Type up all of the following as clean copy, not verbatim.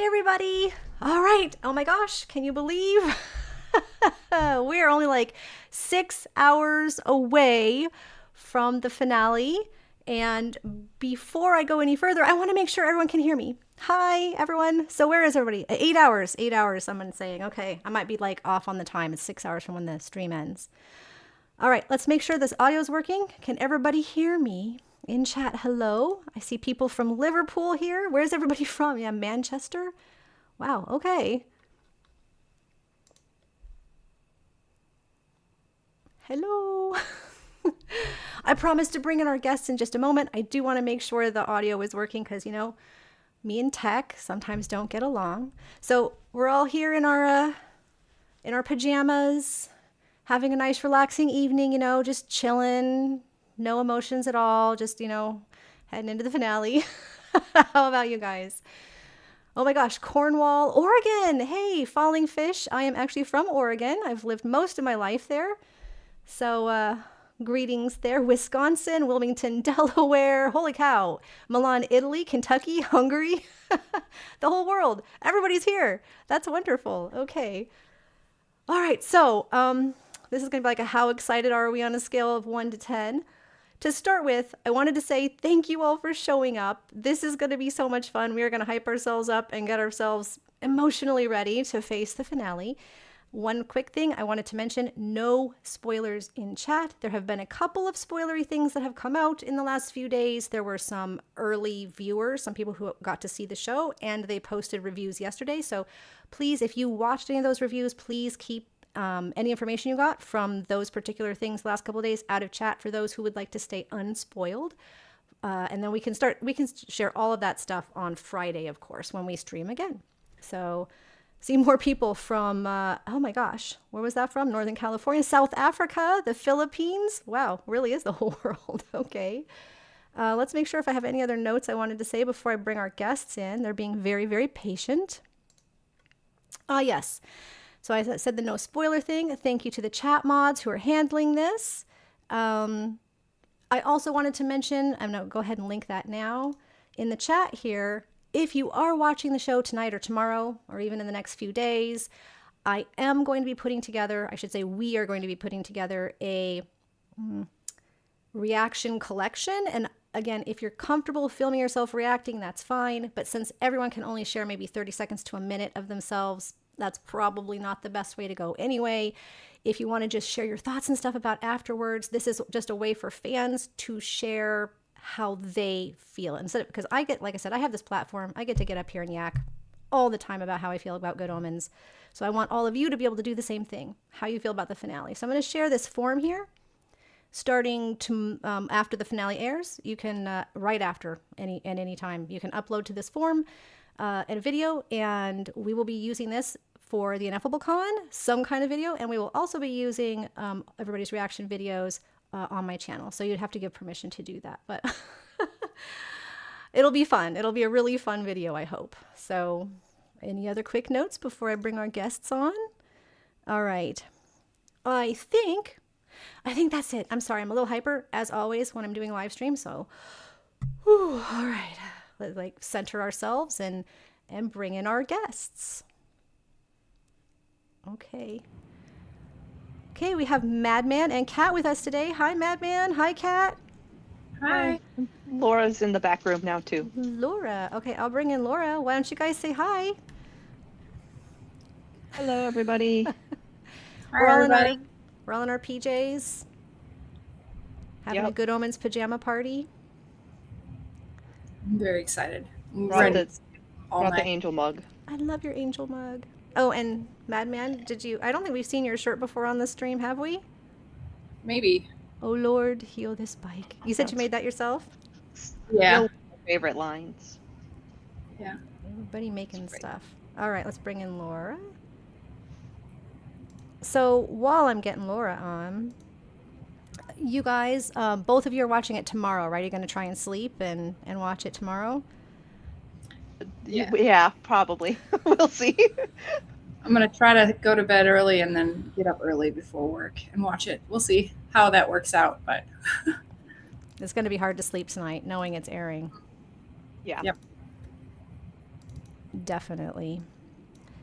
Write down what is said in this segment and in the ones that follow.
Hi, everybody. All right. Oh my gosh. Can you believe? We're only like 6 hours away from the finale. And before I go any further, I want to make sure everyone can hear me. Hi, everyone. So where is everybody? 8 hours. 8 hours, someone's saying. Okay. I might be like off on the time. It's 6 hours from when the stream ends. All right. Let's make sure this audio is working. Can everybody hear me? In chat, hello. I see people from Liverpool here. Where's everybody from? Yeah, Manchester. Wow, okay. Hello. I promise to bring in our guests in just a moment. I do want to make sure the audio is working because, you know, me and tech sometimes don't get along. So we're all here in our pajamas, having a nice relaxing evening, you know, just chilling, no emotions at all, just, you know, heading into the finale. How about you guys? Oh my gosh, Cornwall, Oregon. Hey, Falling Fish. I am actually from Oregon. I've lived most of my life there. So, greetings there. Wisconsin, Wilmington, Delaware. Holy cow. Milan, Italy, Kentucky, Hungary. The whole world. Everybody's here. That's wonderful. Okay. All right. So, this is going to be like a how excited are we on a scale of 1 to 10. To start with, I wanted to say thank you all for showing up. This is going to be so much fun. We are going to hype ourselves up and get ourselves emotionally ready to face the finale. One quick thing I wanted to mention, no spoilers in chat. There have been a couple of spoilery things that have come out in the last few days. There were some early viewers, some people who got to see the show, and they posted reviews yesterday. So please, if you watched any of those reviews, please keep any information you got from those particular things the last couple of days out of chat for those who would like to stay unspoiled. And then we can share all of that stuff on Friday, of course, when we stream again. So see more people from, oh my gosh, where was that from? Northern California, South Africa, the Philippines. Wow, really is the whole world. Okay. Let's make sure if I have any other notes I wanted to say before I bring our guests in. They're being very, very patient. Yes. So I said the no spoiler thing. Thank you to the chat mods who are handling this. I also wanted to mention, I'm going to go ahead and link that now in the chat here. If you are watching the show tonight or tomorrow, or even in the next few days, I am going to be putting together, I should say we are going to be putting together a reaction collection. And again, if you're comfortable filming yourself reacting, that's fine. But since everyone can only share maybe 30 seconds to a minute of themselves, that's probably not the best way to go anyway. If you want to just share your thoughts and stuff about afterwards, this is just a way for fans to share how they feel. Instead of, because I get, like I said, I have this platform. I get to get up here and yak all the time about how I feel about Good Omens. So I want all of you to be able to do the same thing, how you feel about the finale. So I'm going to share this form here. Starting to after the finale airs, you can right after at any time, you can upload to this form in a video, and we will be using this for the Ineffable Con, some kind of video, and we will also be using everybody's reaction videos on my channel. So you'd have to give permission to do that, but it'll be fun. It'll be a really fun video, I hope. So any other quick notes before I bring our guests on? All right. I think that's it. I'm sorry, I'm a little hyper as always when I'm doing a live stream. So, whew, all right, let's like center ourselves and bring in our guests. Okay, we have Madman and Kat with us today. Hi, Madman. Hi, Kat. Hi. Laura's in the back room now too. Laura. Okay, I'll bring in Laura. Why don't you guys say hi? Hello, everybody. We're all in our PJs, having a Good Omens pajama party. I'm very excited. Brought the angel mug. I love your angel mug. Oh, and Madman, I don't think we've seen your shirt before on the stream, have we? Maybe. Oh Lord, heal this bike. You said you made that yourself? Yeah. My favorite lines. Yeah. Everybody making stuff. All right, let's bring in Laura. So while I'm getting Laura on, you guys, both of you are watching it tomorrow, right? You're going to try and sleep and watch it tomorrow? Yeah, probably. We'll see. I'm going to try to go to bed early and then get up early before work and watch it. We'll see how that works out, but it's going to be hard to sleep tonight knowing it's airing. Yeah. Yep. Definitely.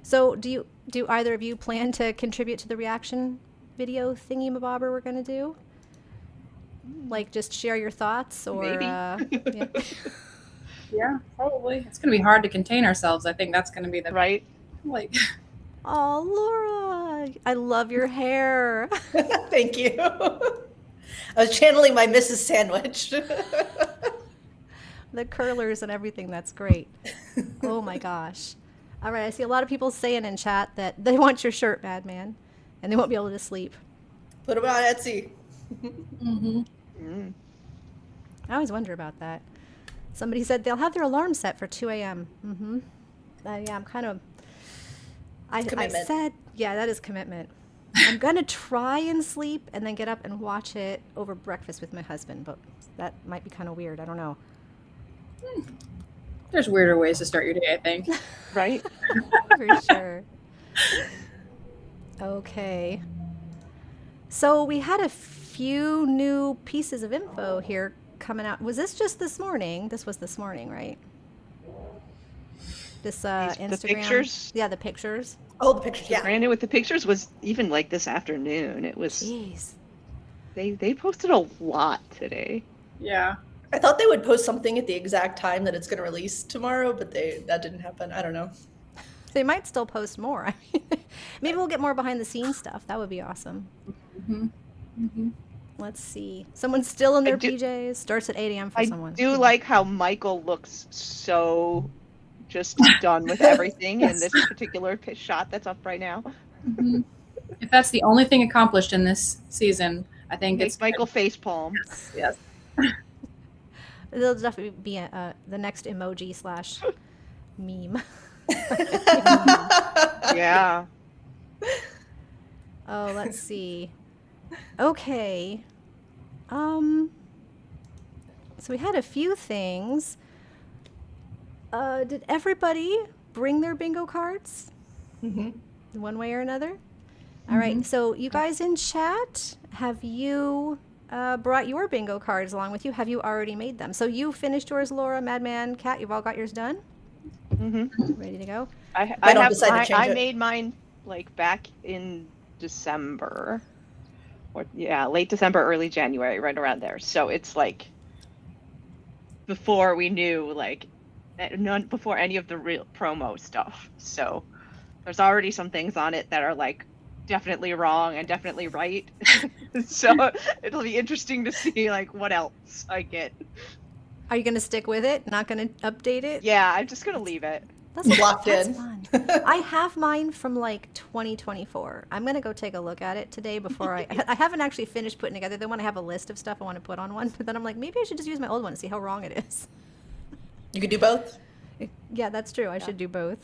So do either of you plan to contribute to the reaction video thingy mabobber we're gonna do? Like just share your thoughts or Maybe. yeah. Yeah, probably. It's going to be hard to contain ourselves. I think that's going to be the Right? like. Oh, Laura, I love your hair. Thank you. I was channeling my Mrs. Sandwich. The curlers and everything. That's great. Oh my gosh. All right, I see a lot of people saying in chat that they want your shirt, Madman, and they won't be able to sleep. Put them on Etsy. Mm-hmm. Mm. I always wonder about that. Somebody said they'll have their alarm set for 2 a.m. Mm-hmm. Yeah, I'm kind of. I Commitment. said, yeah, that is commitment. I'm gonna try and sleep and then get up and watch it over breakfast with my husband, but that might be kind of weird. I don't know. There's weirder ways to start your day, I think. Right? For sure. Okay. So we had a few new pieces of info here coming out. Was this just this morning? This was this morning, right? This Instagram. The pictures? Yeah, the pictures. Oh, the pictures. Yeah. Brand new with the pictures was even like this afternoon. It was Jeez. they posted a lot today. Yeah. I thought they would post something at the exact time that it's going to release tomorrow, but that didn't happen. I don't know. They might still post more. I mean, maybe we'll get more behind the scenes stuff. That would be awesome. Mm-hmm. Mm-hmm. Let's see. Someone's still in their do- PJs. Starts at 8 a.m. for I someone. do like how Michael looks so just done with everything in this particular shot that's up right now. Mm-hmm. If that's the only thing accomplished in this season, I think Makes it's Michael facepalm. Yes. There'll definitely be the next emoji slash meme. Yeah. Oh, let's see. Okay. So we had a few things. Did everybody bring their bingo cards? Mm-hmm. One way or another? All right. So you guys in chat, have you brought your bingo cards along with you? Have you already made them? So you finished yours, Laura, Madman, Kat. You've all got yours done? Mm-hmm. Ready to go? I don't decide to change I it. made mine like back in December, or late December, early January, right around there. So it's like before we knew before any of the real promo stuff. So there's already some things on it that are like definitely wrong and definitely right. So it'll be interesting to see like what else I get. Are you going to stick with it? Not going to update it? Yeah, I'm just gonna leave it. That's Locked that's in. fun. I have mine from like 2024. I'm gonna go take a look at it today before I haven't actually finished putting together. Then when I have a list of stuff I want to put on one, but then I'm like, maybe I should just use my old one to see how wrong it is. You could do both. Yeah, that's true. I should do both.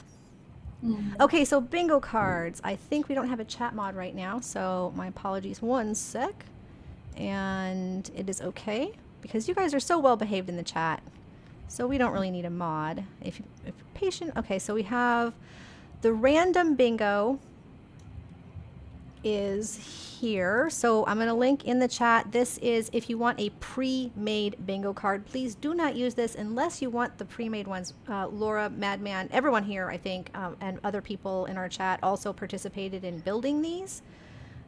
Mm-hmm. Okay, so bingo cards. I think we don't have a chat mod right now, so my apologies. 1 sec. And it is okay because you guys are so well behaved in the chat. So we don't really need a mod. If you're patient. Okay, so we have the random bingo is here. So I'm going to link in the chat. This is if you want a pre-made bingo card. Please do not use this unless you want the pre-made ones. Laura, Madman, everyone here, I think, and other people in our chat also participated in building these.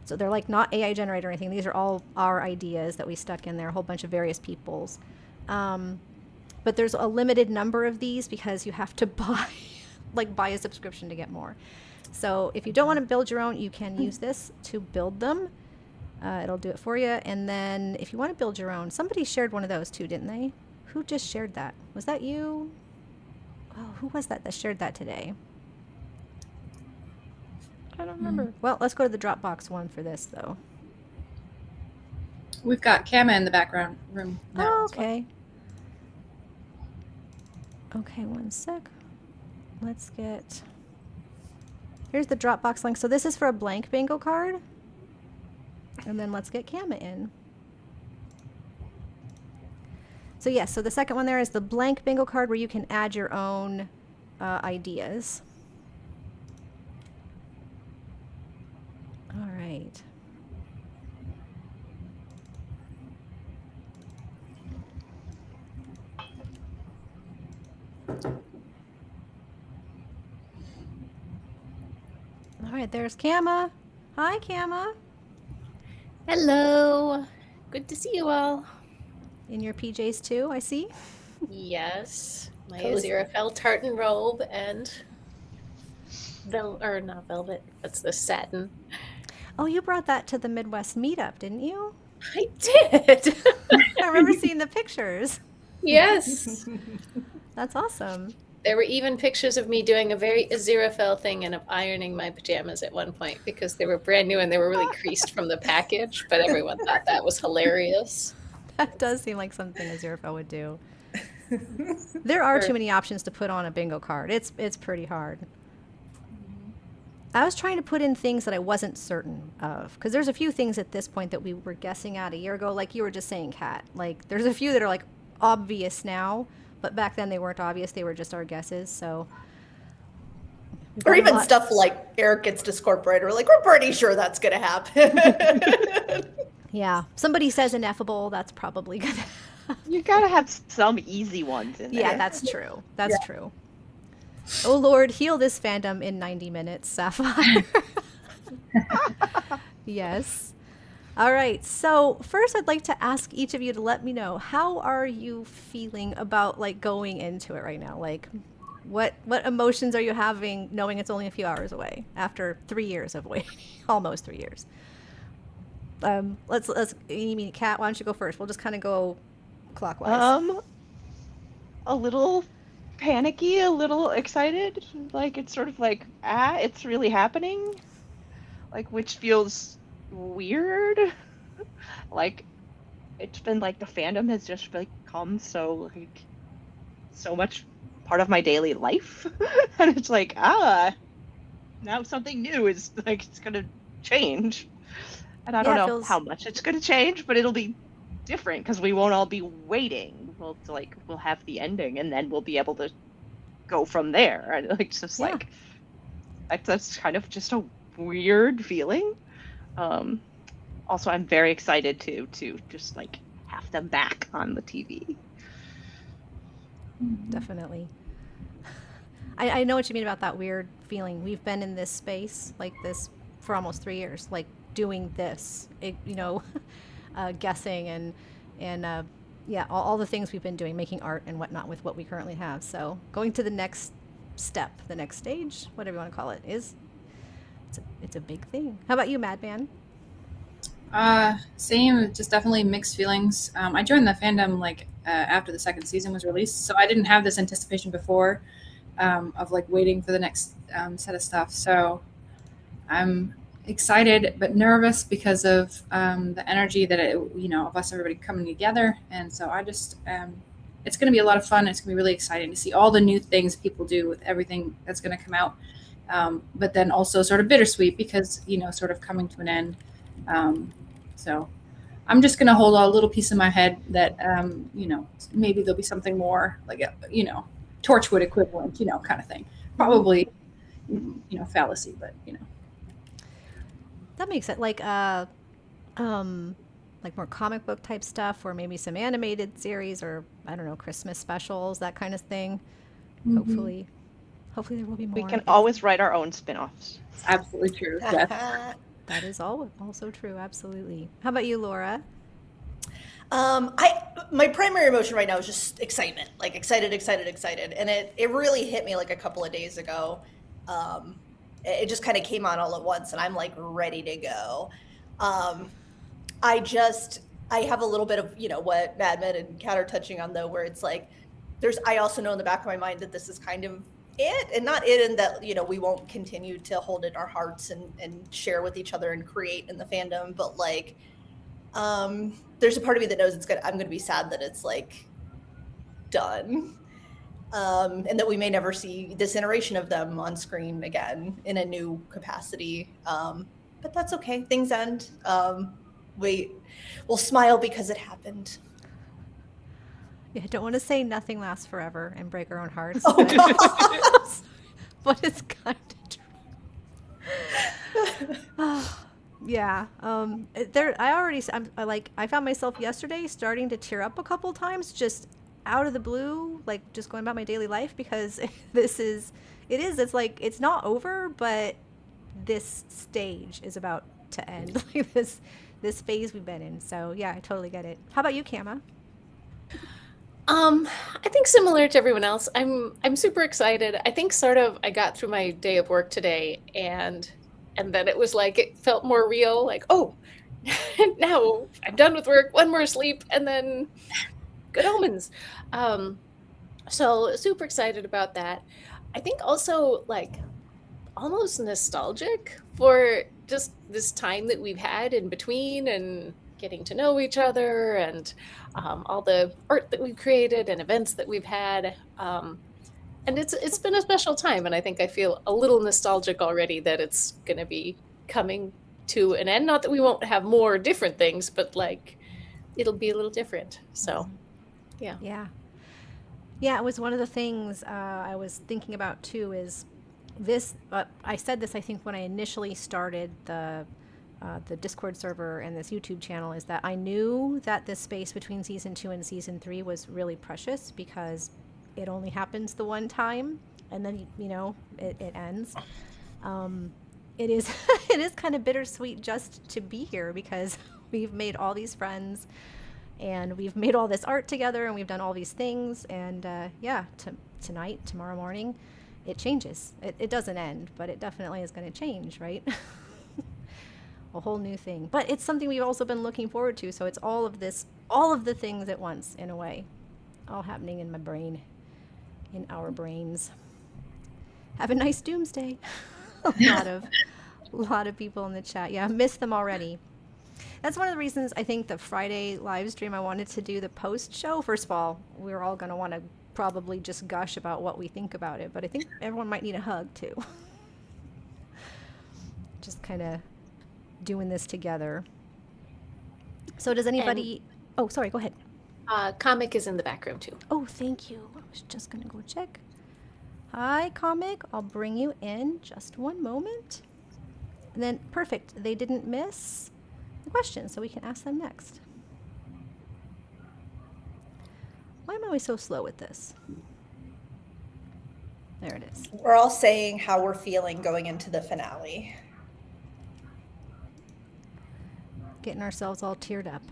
So they're like not AI generated or anything. These are all our ideas that we stuck in there, a whole bunch of various people's. But there's a limited number of these because you have to buy a subscription to get more. So if you don't want to build your own, you can use this to build them. It'll do it for you. And then if you want to build your own, somebody shared one of those too, didn't they? Who just shared that? Was that you? Oh, who was that shared that today? I don't remember. Well, let's go to the Dropbox one for this though. We've got Kama in the background room now. Oh, as well. okay. Okay, 1 sec. Let's get... Here's the Dropbox link. So this is for a blank bingo card. And then let's get Kama in. So yes, so the second one there is the blank bingo card where you can add your own ideas. All right. All right, there's Kama. Hi, Kama. Hello. Good to see you all. In your PJs too, I see. Yes, my Cozy. Aziraphale tartan robe and not velvet. That's the satin. Oh, you brought that to the Midwest meetup, didn't you? I did. I remember seeing the pictures. Yes. That's awesome. There were even pictures of me doing a very Aziraphale thing and of ironing my pajamas at one point because they were brand new and they were really creased from the package, but everyone thought that was hilarious. That does seem like something Aziraphale would do. There are Sure. too many options to put on a bingo card. It's pretty hard. I was trying to put in things that I wasn't certain of, because there's a few things at this point that we were guessing at a year ago, like you were just saying, Kat. Like there's a few that are like obvious now, but back then they weren't obvious. They were just our guesses. So, Or even Lot- stuff like Eric gets Discorporated. We're like, we're pretty sure that's going to happen. Yeah, somebody says ineffable. That's probably gonna. You gotta have some easy ones in there. Yeah, that's true. That's true. Oh Lord, heal this fandom in 90 minutes, Sapphire. Yes. All right. So first, I'd like to ask each of you to let me know, how are you feeling about like going into it right now? Like, what emotions are you having, knowing it's only a few hours away after 3 years of waiting, almost 3 years? Let's. You mean Kat? Why don't you go first? We'll just kind of go clockwise. A little panicky, a little excited. Like it's sort of like, it's really happening. Like, which feels weird. Like, it's been like the fandom has just become so like so much part of my daily life, and it's like, now something new is like it's gonna change, and I don't Yeah, it know feels- how much it's gonna change, but it'll be different because we won't all be waiting. We'll have the ending, and then we'll be able to go from there. And like it's just Yeah. like that's kind of just a weird feeling. Also, I'm very excited to just like have them back on the TV. Definitely. I know what you mean about that weird feeling. We've been in this space like this for almost 3 years, like doing this, guessing and yeah, all the things we've been doing, making art and whatnot with what we currently have. So going to the next step, the next stage, whatever you want to call it, it's a big thing. How about you, Madman? Same, just definitely mixed feelings. I joined the fandom like after the second season was released, so I didn't have this anticipation before of like waiting for the next set of stuff. So I'm excited but nervous because of the energy that of us everybody coming together, and so I just it's going to be a lot of fun. It's going to be really exciting to see all the new things people do with everything that's going to come out, but then also sort of bittersweet because sort of coming to an end. So I'm just going to hold a little piece in my head that maybe there'll be something more like Torchwood equivalent, kind of thing. Probably fallacy, but That makes it like more comic book type stuff, or maybe some animated series, or I don't know, Christmas specials, that kind of thing. Mhm. Hopefully there will be more. We can always write our own spin-offs. Absolutely true. Yes. That is also true. Absolutely. How about you, Laura? My primary emotion right now is just excitement, like excited, and it really hit me like a couple of days ago. It just kind of came on all at once, and I'm like ready to go. I have a little bit of what Madman and Kat are touching on though, where it's like I also know in the back of my mind that this is kind of it, and not it in that we won't continue to hold in our hearts and share with each other and create in the fandom, but like there's a part of me that knows I'm gonna be sad that it's like done, and that we may never see this iteration of them on screen again in a new capacity, but that's okay. Things end. We'll smile because it happened. Yeah, I don't want to say nothing lasts forever and break our own hearts. Oh, but, God. but it's kind of true. Yeah. I found myself yesterday starting to tear up a couple times, just out of the blue, like just going about my daily life, because it's like, it's not over, but this stage is about to end, like this phase we've been in. So yeah, I totally get it. How about you, Kama? I think similar to everyone else, I'm super excited. I think sort of I got through my day of work today, and then it was like it felt more real. Like, oh, now I'm done with work, one more sleep, and then good omens. So super excited about that. I think also like almost nostalgic for just this time that we've had in between and getting to know each other and all the art that we've created and events that we've had. And it's been a special time, and I think I feel a little nostalgic already that it's going to be coming to an end. Not that we won't have more different things, but like it'll be a little different. So, yeah. Yeah. Yeah, it was one of the things I was thinking about too is this, I said this, I think, when I initially started the Discord server and this YouTube channel, is that I knew that this space between season 2 and season 3 was really precious because it only happens the one time and then, you know, it ends. It is, it is kind of bittersweet just to be here because we've made all these friends and we've made all this art together and we've done all these things. And yeah, tonight, tomorrow morning, it changes. It doesn't end, but it definitely is going to change, right? A whole new thing. But it's something we've also been looking forward to. So it's all of this, all of the things at once, in a way, all happening in my brain, in our brains. Have a nice doomsday. A lot of people in the chat. Yeah, I missed them already. That's one of the reasons I think the Friday live stream I wanted to do the post show. First of all, we're all going to want to probably just gush about what we think about it, but I think everyone might need a hug too. Just kind of doing this together. So does anybody... Oh, sorry, go ahead. Comic is in the back room too. Oh, thank you. I was just going to go check. Hi, Comic. I'll bring you in just one moment. And then, perfect. They didn't miss the question, so we can ask them next. Why am I always so slow with this? There it is. We're all saying how we're feeling going into the finale. Getting ourselves all teared up.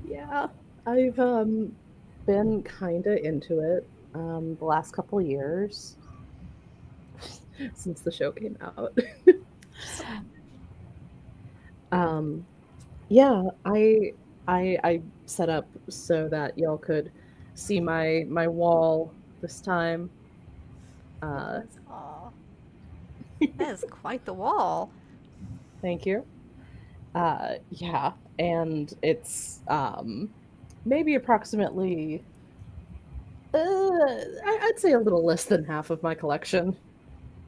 Yeah, I've been kind of into it the last couple years since the show came out. Yeah, I set up so that y'all could see my wall this time. Aw. That is quite the wall. Thank you. Yeah, and it's maybe approximately I'd say a little less than half of my collection.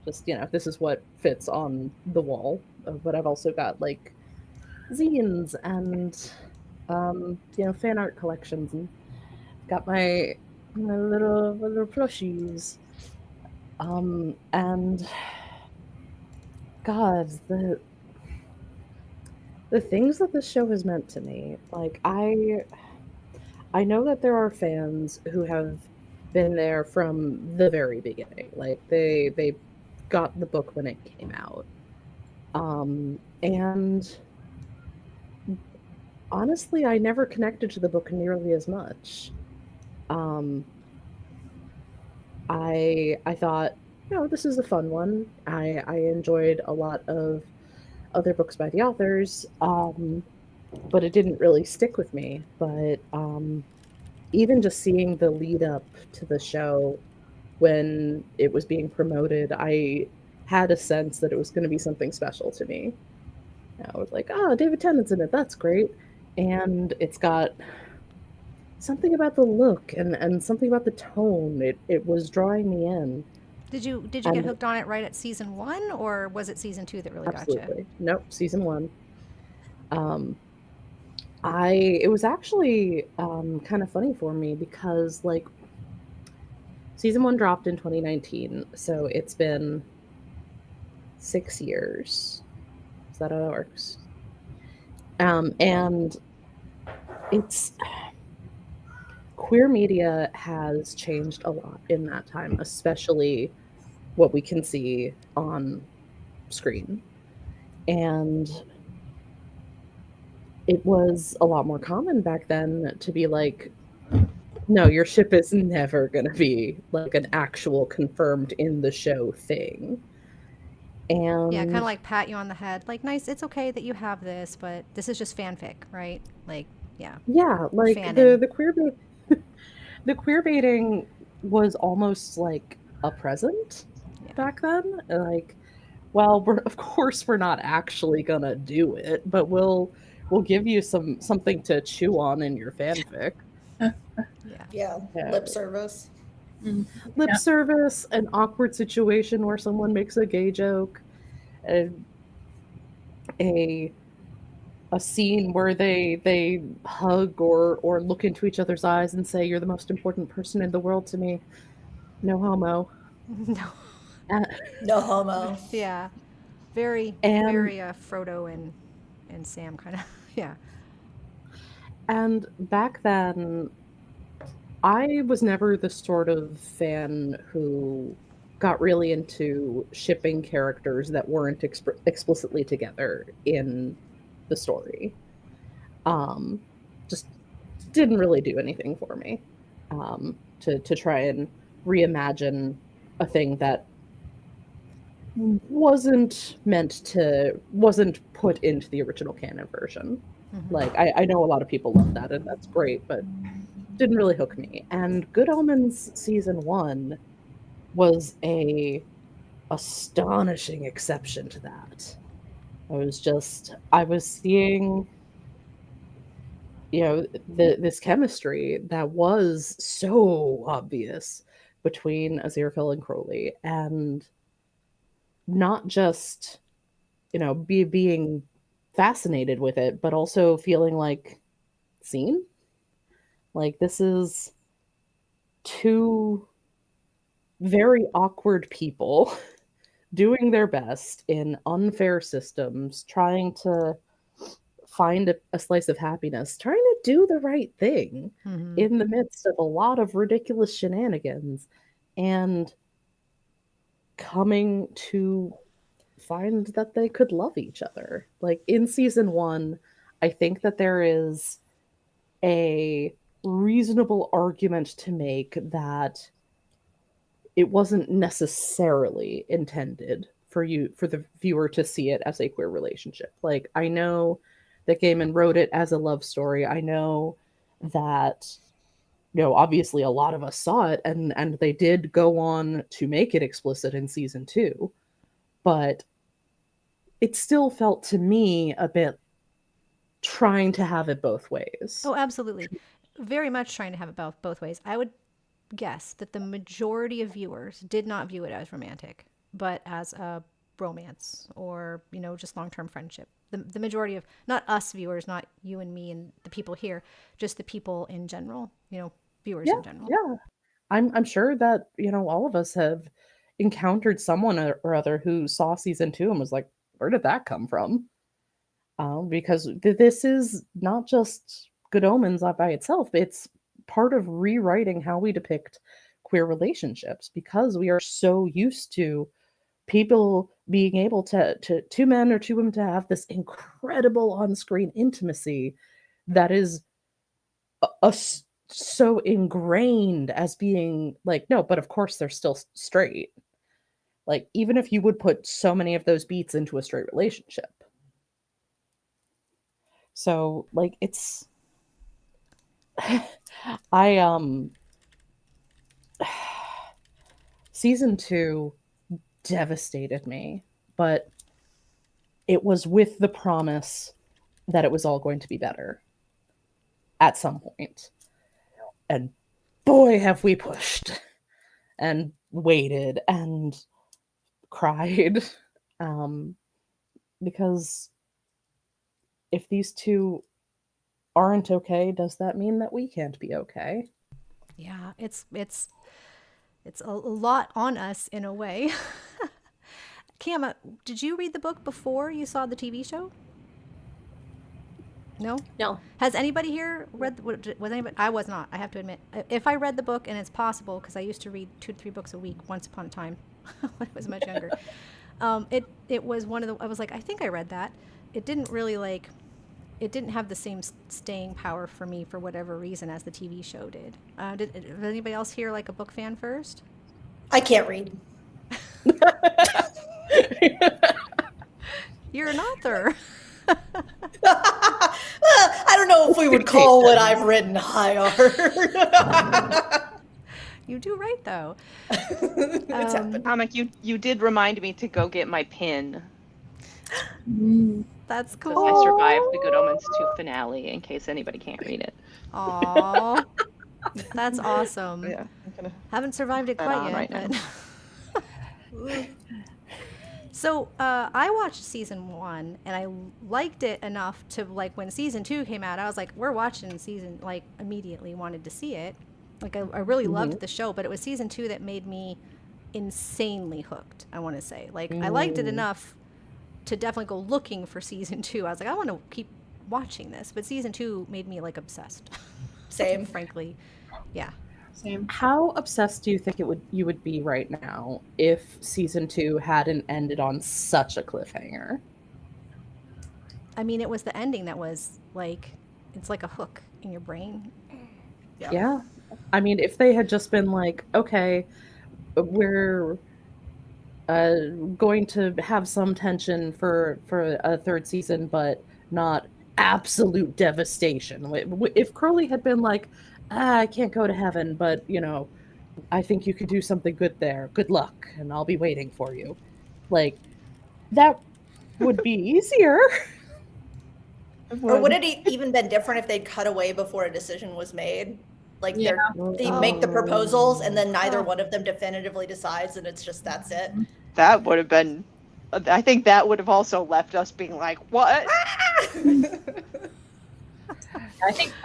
Just, you know, this is what fits on the wall. But I've also got like zines and you know, fan art collections, and got my little plushies. And God, the things that this show has meant to me, like I know that there are fans who have been there from the very beginning. Like they got the book when it came out. And honestly, I never connected to the book nearly as much. I thought, you know, this is a fun one. I enjoyed a lot of other books by the authors, but it didn't really stick with me. But even just seeing the lead up to the show when it was being promoted, I had a sense that it was going to be something special to me. I was like, oh, David Tennant's in it. That's great. And it's got something about the look and something about the tone. It was drawing me in. Did you get hooked on it right at season 1, or was it season 2 that really got you? Nope, season 1. It was actually kind of funny for me because like season 1 dropped in 2019, so it's been 6 years. Is that how that works? And it's queer media has changed a lot in that time, especially what we can see on screen. And it was a lot more common back then to be like, no, your ship is never going to be like an actual confirmed in the show thing. Yeah, kind of And like pat you on the head. Like, nice, it's okay that you have this, but this is just fanfic, right? Like, yeah, yeah, like fanon. the queer baiting was almost like a present Yeah. back then. Like, well, of course we're not actually gonna do it, but we'll give you something to chew on in your fanfic. Yeah. Yeah, Yeah. lip service. Mm. Lip Yeah. service, an awkward situation where someone makes a gay joke, and a scene where they hug or look into each other's eyes and say, "You're the most important person in the world to me." No homo. No. Uh, No homo. Yeah. Very, and very Frodo and Sam kind of. Yeah. and back then, I was never the sort of fan who got really into shipping characters that weren't explicitly together in the story. Um, just didn't really do anything for me. To try and reimagine a thing that wasn't put into the original canon version. Like I know a lot of people love that and that's great, but didn't really hook me. And Good Omens season 1 was a astonishing exception to that. I was seeing, this chemistry that was so obvious between Aziraphale and Crowley, and not just, being fascinated with it, but also feeling like seen. Like, this is two very awkward people doing their best in unfair systems, trying to find a slice of happiness, trying to do the right thing Mm-hmm. in the midst of a lot of ridiculous shenanigans, and coming to find that they could love each other. Like in season 1, I think that there is a reasonable argument to make that it wasn't necessarily intended for the viewer to see it as a queer relationship. Like, I know that Gaiman wrote it as a love story. I know that, obviously a lot of us saw it, and they did go on to make it explicit in season 2, but it still felt to me a bit trying to have it both ways. Oh, absolutely. Very much trying to have it both ways. I would guess that the majority of viewers did not view it as romantic, but as a romance or, just long term friendship. The majority of, not us viewers, not you and me and the people here, just the people in general, viewers Yeah, in general. yeah. I'm sure that, all of us have encountered someone or other who saw season 2 and was like, where did that come from? Because this is not just Good Omens by itself. It's part of rewriting how we depict queer relationships, because we are so used to people being able to two men or two women to have this incredible on-screen intimacy that is so ingrained as being like, no, but of course they're still straight. Like, even if you would put so many of those beats into a straight relationship. So, like, it's I season 2 devastated me, but it was with the promise that it was all going to be better at some point. And boy, have we pushed and waited and cried. Because if these two aren't okay, does that mean that we can't be okay? Yeah, it's a lot on us in a way. Cam, did you read the book before you saw the TV show? No? No. Has anybody here read? Was anybody? I was not. I have to admit. If I read the book, and it's possible because I used to read 2 to 3 books a week once upon a time when I was much younger. It was one of the. I was like, I think I read that. It didn't really like. It didn't have the same staying power for me for whatever reason as the TV show did. Did anybody else here like a book fan first? I can't read. You're an author. I don't know if we would call what I've written high art. You do right though. It's happened. Comic, you did remind me to go get my pin. That's Because cool. I survived the Good Omens 2 finale, in case anybody can't read it. Aww. That's awesome. Yeah, I'm gonna Haven't survived it that quite on yet. right But so I watched season 1 and I liked it enough to like when season 2 came out, I was like, we're watching season, like immediately wanted to see it. Like I really loved the show, but it was season 2 that made me insanely hooked, I want to say. Like I liked it enough to definitely go looking for season 2. I was like, I want to keep watching this, but season 2 made me like obsessed. Same. Frankly. Yeah. Same. How obsessed do you think you would be right now if season 2 hadn't ended on such a cliffhanger? I mean, it was the ending that was like, it's like a hook in your brain. Yeah. I mean, if they had just been like, okay, we're going to have some tension for a third season, but not absolute devastation. If Crowley had been like, I can't go to heaven, but I think you could do something good there. Good luck, and I'll be waiting for you. Like, that would be easier. Or would it even been different if they'd cut away before a decision was made? Like Yeah. they make the proposals and then neither one of them definitively decides and it's just that's it. That would have been. I think that would have also left us being like, what? I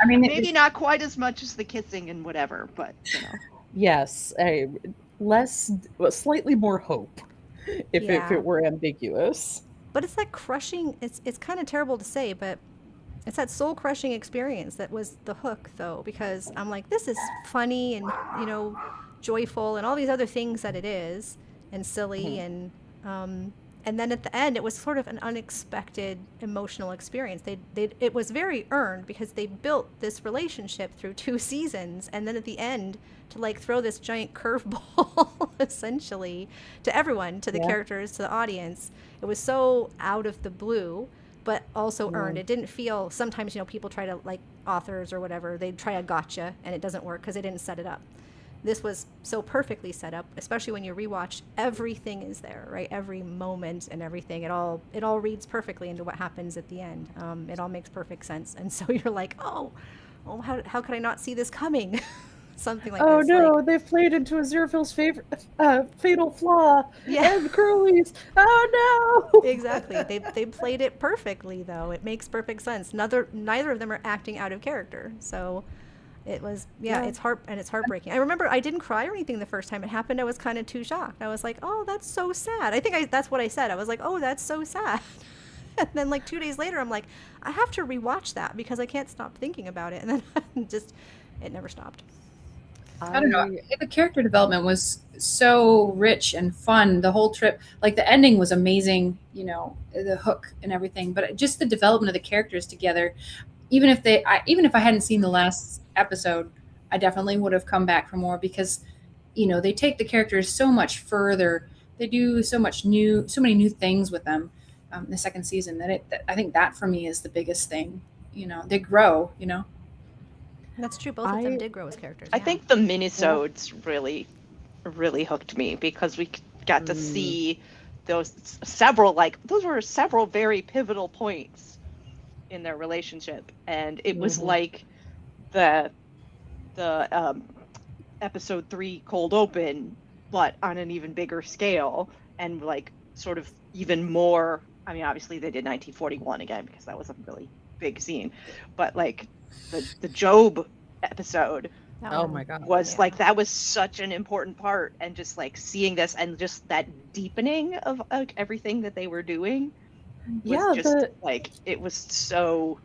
mean, Maybe not quite as much as the kissing and whatever, but Yes, slightly more hope if Yeah. it were ambiguous. But it's that crushing, it's kind of terrible to say, but it's that soul crushing experience that was the hook though, because I'm like, this is funny and, joyful and all these other things that it is and silly and then at the end it was sort of an unexpected emotional experience. It was very earned because they built this relationship through 2 seasons and then at the end to like throw this giant curveball essentially to everyone, to the characters, to the audience. It was so out of the blue, but also earned. It didn't feel, sometimes, people try to, like authors or whatever, they try a gotcha and it doesn't work because they didn't set it up. This was so perfectly set up, especially when you rewatch, everything is there, right? Every moment and everything, it all reads perfectly into what happens at the end. It all makes perfect sense. And so you're like, how could I not see this coming? Something like Oh this. no, like, they've played into Aziraphale's fatal flaw. Yeah. And Curly's. Oh no. Exactly. They played it perfectly though. It makes perfect sense. Neither of them are acting out of character. So it was it's heartbreaking. I remember I didn't cry or anything the first time it happened. I was kind of too shocked. I was like, "Oh, that's so sad." I think that's what I said. I was like, "Oh, that's so sad." And then like 2 days later I'm like, "I have to rewatch that because I can't stop thinking about it." And then it never stopped. I don't know. The character development was so rich and fun. The whole trip, like the ending was amazing, the hook and everything, but just the development of the characters together. Even if I hadn't seen the last episode, I definitely would have come back for more because, they take the characters so much further. They do so many new things with them in the second season that I think that for me is the biggest thing. They grow, That's true. Both of them did grow as characters. I yeah. think the minisodes really, really hooked me because we got to see those were several very pivotal points in their relationship, and it was like the episode 3 cold open, but on an even bigger scale and like sort of even more. I mean, obviously they did 1941 again because that was a really big scene, but like the Job episode Oh my god. was like that was such an important part, and just like seeing this and just that deepening of everything that they were doing was just like it was so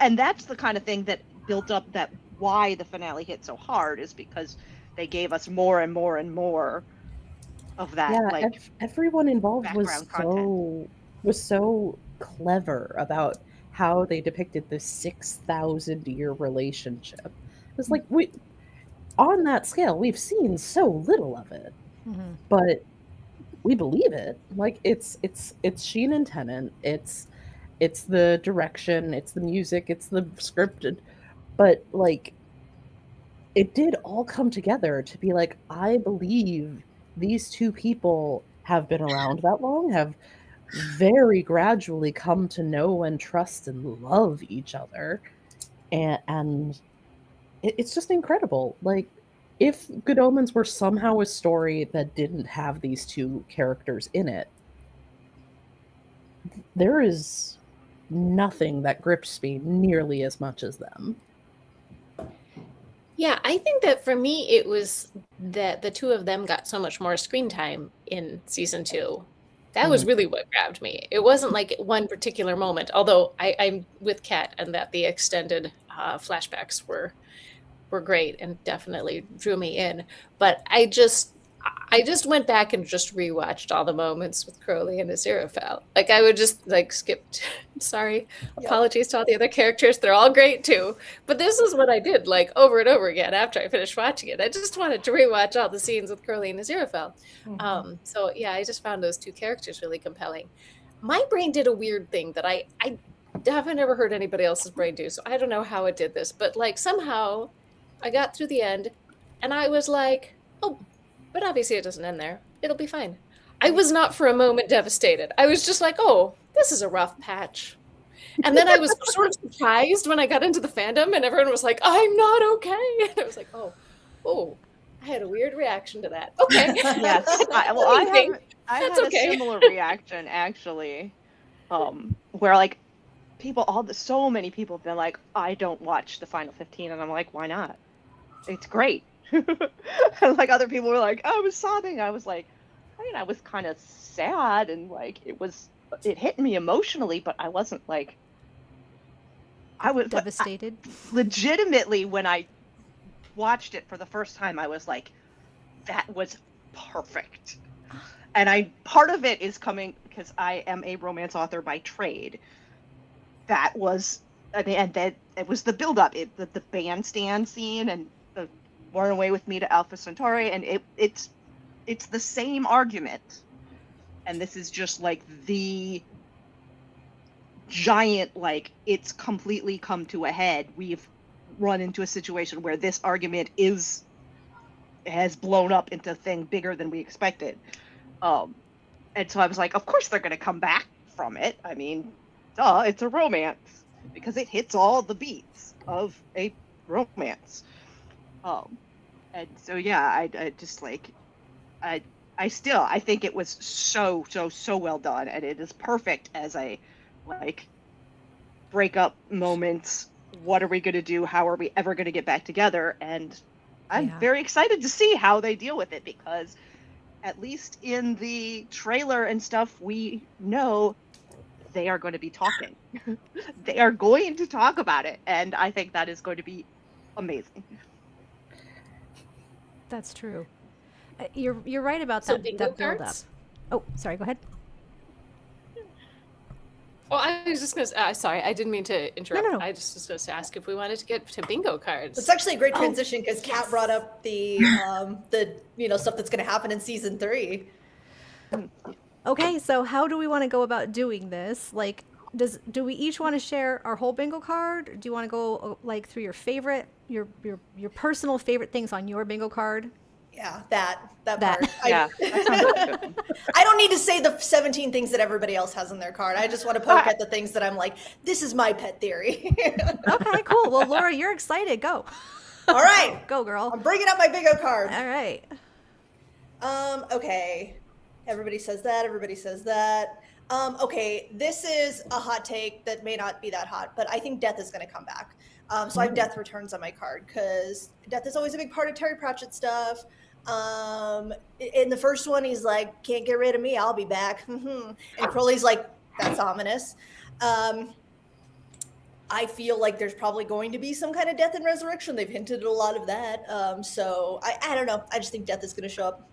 and that's the kind of thing that built up that why the finale hit so hard is because they gave us more and more and more of that Yeah, like everyone involved background content. was so clever about how they depicted this 6,000-year relationship. It was like we on that scale, we've seen so little of it, Mm-hmm. but we believe it. Like it's Sheen and Tennant, it's the direction, it's the music, it's the scripted, but like it did all come together to be like, I believe these two people have been around that long, have very gradually come to know and trust and love each other. And it's just incredible. Like, if Good Omens were somehow a story that didn't have these two characters in it, there is nothing that grips me nearly as much as them. Yeah, I think that for me, it was that the two of them got so much more screen time in season 2. That was really what grabbed me. It wasn't like one particular moment, although I'm with Kat and that the extended flashbacks were great and definitely drew me in. But I just went back and just rewatched all the moments with Crowley and Aziraphale. Like I would just like skip. Sorry, apologies to all the other characters. They're all great too. But this is what I did like over and over again after I finished watching it. I just wanted to rewatch all the scenes with Crowley and Aziraphale. So yeah, I just found those two characters really compelling. My brain did a weird thing that I haven't never heard anybody else's brain do. So I don't know how it did this, but like somehow I got through the end and I was like, oh, but obviously it doesn't end there. It'll be fine. I was not for a moment devastated. I was just like, oh, this is a rough patch. And then I was sort of surprised when I got into the fandom and everyone was like, I'm not okay. And I was like, oh, I had a weird reaction to that. Okay. Yes. I had a similar reaction actually, where like so many people have been like, I don't watch the final 15, and I'm like, why not? It's great. And like other people were like, I was sobbing. I was like, I mean, I was kind of sad and like it hit me emotionally, but I wasn't like I was Devastated. Legitimately, when I watched it for the first time, I was like, that was perfect. And part of it is coming because I am a romance author by trade. That was, and that it was the build-up, the bandstand scene and the Run Away With Me to Alpha Centauri, and it's the same argument. And this is just like the giant, like, it's completely come to a head. We've run into a situation where this argument has blown up into a thing bigger than we expected. And so I was like, of course they're going to come back from it. I mean, duh, it's a romance because it hits all the beats of a romance. And so yeah, I just like, I think it was so well done, and it is perfect as a like breakup moments. What are we going to do? How are we ever going to get back together? And I'm very excited to see how they deal with it, because at least in the trailer and stuff, we know they are going to be talking. They are going to talk about it, and I think that is going to be amazing. That's true. You're right about So that bingo build up. cards? Oh, sorry. Go ahead. Oh, I was just going to sorry, I didn't mean to interrupt. No. I just was going to ask if we wanted to get to bingo cards. It's actually a great transition because Kat brought up the stuff that's going to happen in season 3. Okay, so how do we want to go about doing this? Like, do we each want to share our whole bingo card? Do you want to go like through your favorite, your personal favorite things on your bingo card? Yeah, that part. Yeah, that sounds good. I don't need to say the 17 things that everybody else has on their card. I just want to poke at the things that I'm like, this is my pet theory. Okay, cool. Well, Laura, you're excited. Go. All right. Go, girl. I'm bringing up my bingo card. All right. Okay. Everybody says that. Okay, this is a hot take that may not be that hot, but I think Death is going to come back. So I have Death Returns on my card because Death is always a big part of Terry Pratchett stuff. In the first one, he's like, can't get rid of me, I'll be back. And Crowley's like, that's ominous. I feel like there's probably going to be some kind of death and resurrection. They've hinted at a lot of that. So I don't know. I just think death is going to show up.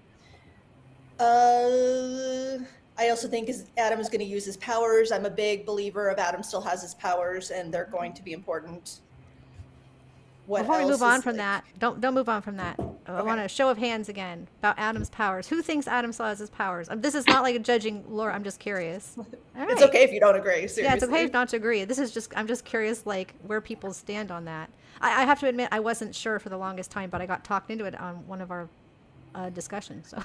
I also think Adam is going to use his powers. I'm a big believer of Adam still has his powers, and they're going to be important. What Before we else move on is, from that, don't move on from that. I want a show of hands again about Adam's powers. Who thinks Adam still has his powers? This is not like a judging Laura. I'm just curious. All It's right. okay if you don't agree. Seriously. Yeah, it's okay not to agree. I'm just curious, like, where people stand on that. I have to admit, I wasn't sure for the longest time, but I got talked into it on one of our discussions. So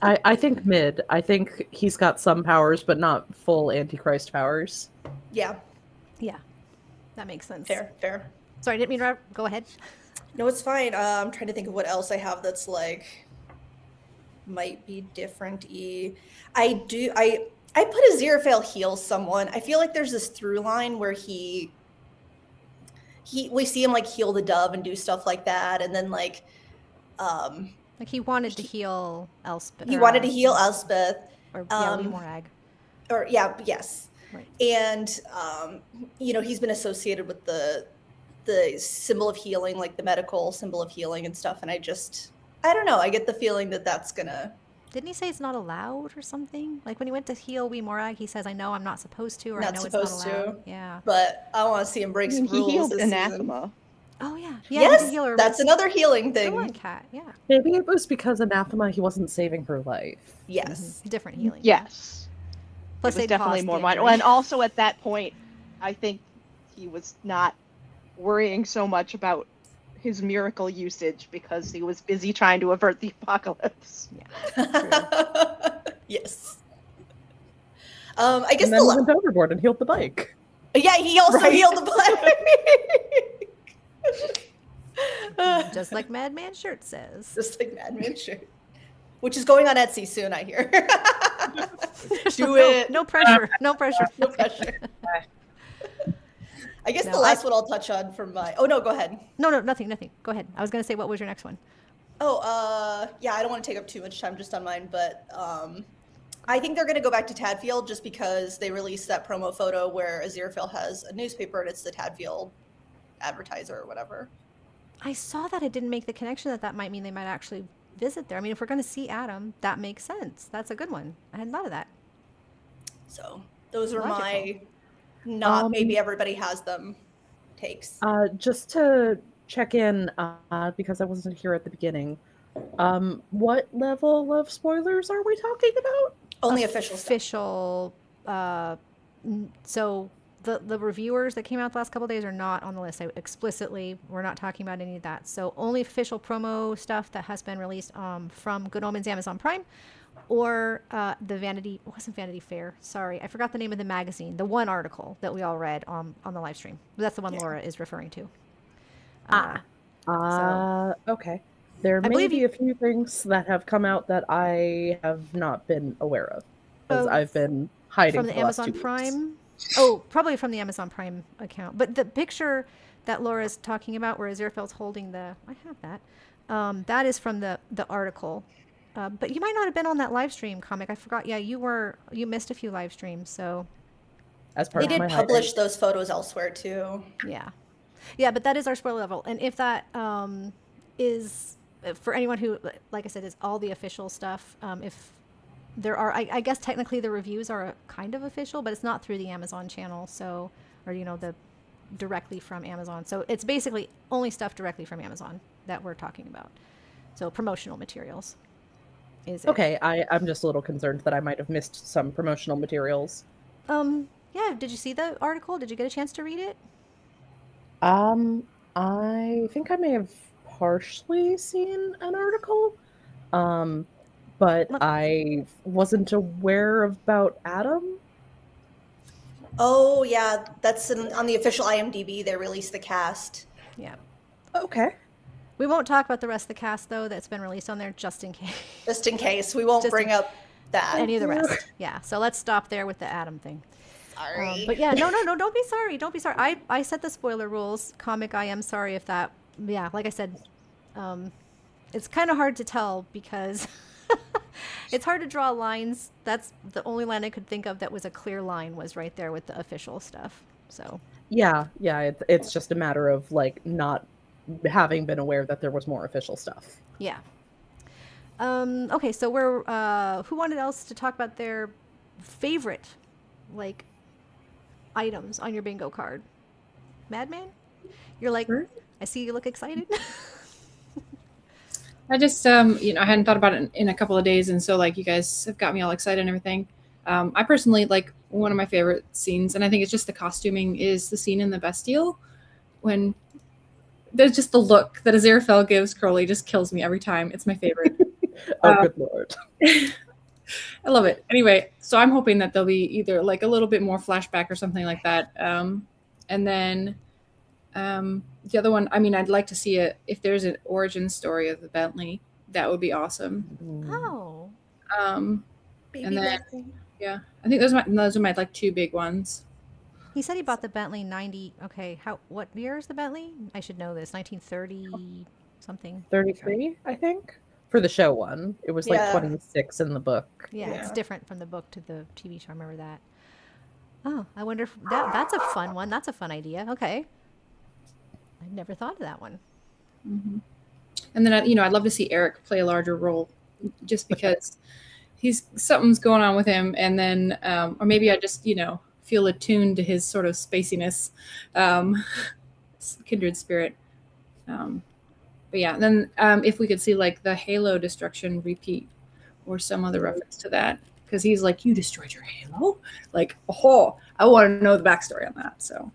I think mid. I think he's got some powers, but not full Antichrist powers. Yeah, yeah, that makes sense. fair. Sorry, I didn't mean to. Go ahead. No, it's fine. I'm trying to think of what else I have that's like might be different. I put Aziraphale heals someone. I feel like there's this through line where we see him like heal the dove and do stuff like that, and then like he wanted to heal Elspeth. He wanted to heal Elspeth. Or Lee Morag. Yes. Right. And he's been associated with the symbol of healing, like the medical symbol of healing and stuff. And I don't know. I get the feeling that that's gonna. Didn't he say it's not allowed or something? Like when he went to heal Wee Morag, he says, "I know I'm not supposed to," or "I know it's not allowed." Yeah. But I want to see him break some rules. He healed this Anathema. season. Oh yeah. Yes, heal her that's wrist. another healing Go thing. on, Cat. Yeah. Maybe it was because Anathema, he wasn't saving her life. Yes. Different healing. Yes. Plus, it was they definitely cost more the money. injury. And also at that point, I think he was not worrying so much about his miracle usage because he was busy trying to avert the apocalypse. Yes. I guess And then he went overboard and healed the bike. Yeah, he also healed the bike. Just like Madman Shirt says. Just like Madman Shirt. Which is going on Etsy soon, I hear. Do it. No pressure. No pressure. No pressure. I guess No, the last one I'll touch on from my. Oh no, go ahead. No, nothing. Go ahead. I was gonna say, what was your next one? Oh, yeah, I don't want to take up too much time just on mine, but I think they're gonna go back to Tadfield just because they released that promo photo where Aziraphale has a newspaper and it's the Tadfield advertiser or whatever. I saw that. I didn't make the connection that might mean they might actually visit there. I mean, if we're gonna see Adam, that makes sense. That's a good one. I hadn't thought of that. So those are Logical. my not maybe everybody has them takes. Just to check in, because I wasn't here at the beginning, what level of spoilers are we talking about? Only official stuff. Official. So the reviewers that came out the last couple of days are not on the list. We're not talking about any of that. So only official promo stuff that has been released from Good Omens Amazon Prime, or the wasn't Vanity Fair. Sorry, I forgot the name of the magazine. The one article that we all read on the live stream. That's the one Laura is referring to. Okay. There may be a few things that have come out that I have not been aware of because I've been hiding from the Amazon Prime. Oh, probably from the Amazon Prime account. But the picture that Laura's talking about, where Aziraphale's holding I have that. That is from the article. But you might not have been on that live stream, Comic. I forgot. Yeah, you missed a few live streams. So as part they of did my publish those photos elsewhere too. Yeah, but that is our spoiler level. And if that is for anyone who, like I said, is all the official stuff. If there are, I guess technically the reviews are kind of official, but it's not through the Amazon channel. So, or the directly from Amazon. So it's basically only stuff directly from Amazon that we're talking about. So promotional materials. Okay, I'm just a little concerned that I might have missed some promotional materials. Yeah, did you see the article? Did you get a chance to read it? I think I may have partially seen an article, but I wasn't aware about Adam. Oh yeah, that's on the official IMDb. They released the cast. Yeah. Okay. We won't talk about the rest of the cast, though, that's been released on there, just in case. Just in case. We won't bring up that. Any of the rest. Yeah, so let's stop there with the Adam thing. Sorry. But yeah, no, don't be sorry. Don't be sorry. I set the spoiler rules. Comic, I am sorry if that, like I said, it's kind of hard to tell because it's hard to draw lines. That's the only line I could think of that was a clear line was right there with the official stuff. So Yeah, it's just a matter of like not having been aware that there was more official stuff. Yeah. Okay, so we're who wanted else to talk about their favorite like items on your bingo card? Madman? You're like, Sure. I see you look excited. I just, I hadn't thought about it in a couple of days, and so like you guys have got me all excited and everything. I personally like one of my favorite scenes, and I think it's just the costuming is the scene in the Bastille when there's just the look that Aziraphale gives Crowley just kills me every time. It's my favorite. Oh, good lord. I love it. Anyway, so I'm hoping that there'll be either like a little bit more flashback or something like that. And then the other one, I mean, I'd like to see it if there's an origin story of the Bentley. That would be awesome. Oh. Baby And then, Bentley. yeah, I think those are my like two big ones. He said he bought the Bentley 90. Okay, what year is the Bentley? I should know this. 1930 something. 33, I think. For the show one. It was like Yeah. 26 in the book. Yeah, it's Yeah. different from the book to the TV show. I remember that. Oh, I wonder if that's a fun one. That's a fun idea. Okay. I never thought of that one. Mm-hmm. And then, I'd love to see Eric play a larger role just because something's going on with him. And then, or maybe I just, feel attuned to his sort of spaciness, kindred spirit. But yeah, then if we could see like the Halo destruction repeat or some other reference to that, because he's like, you destroyed your Halo? Like, oh, I want to know the backstory on that. So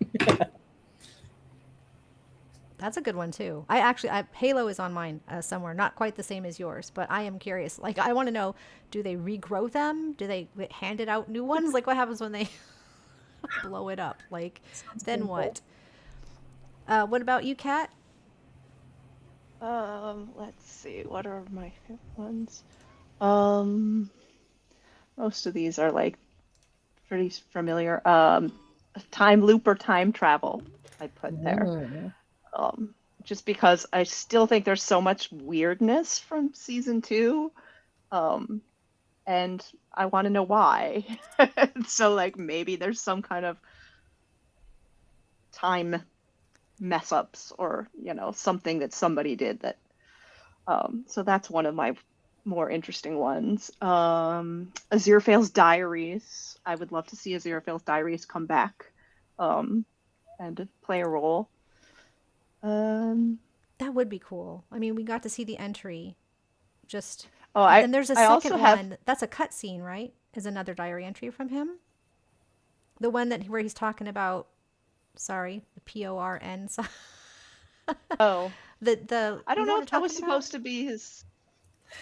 That's a good one too. Halo is on mine somewhere, not quite the same as yours, but I am curious. Like, I want to know, do they regrow them? Do they hand it out new ones? Like, what happens when they blow it up? Like, then what? What about you, Kat? Let's see. What are my favorite ones? Most of these are like pretty familiar. Time loop or time travel, I put there. Mm. Just because I still think there's so much weirdness from season 2. And I want to know why. So like maybe there's some kind of time mess ups or something that somebody did that so that's one of my more interesting ones. Aziraphale's diaries, I would love to see Aziraphale's diaries come back and play a role. That would be cool. I mean, we got to see the entry. Oh, And there's a I also second have one. That's a cutscene, right? Is another diary entry from him. The one where he's talking about, sorry, the PORN. oh The I don't you know what if that I'm was talking about? supposed to be his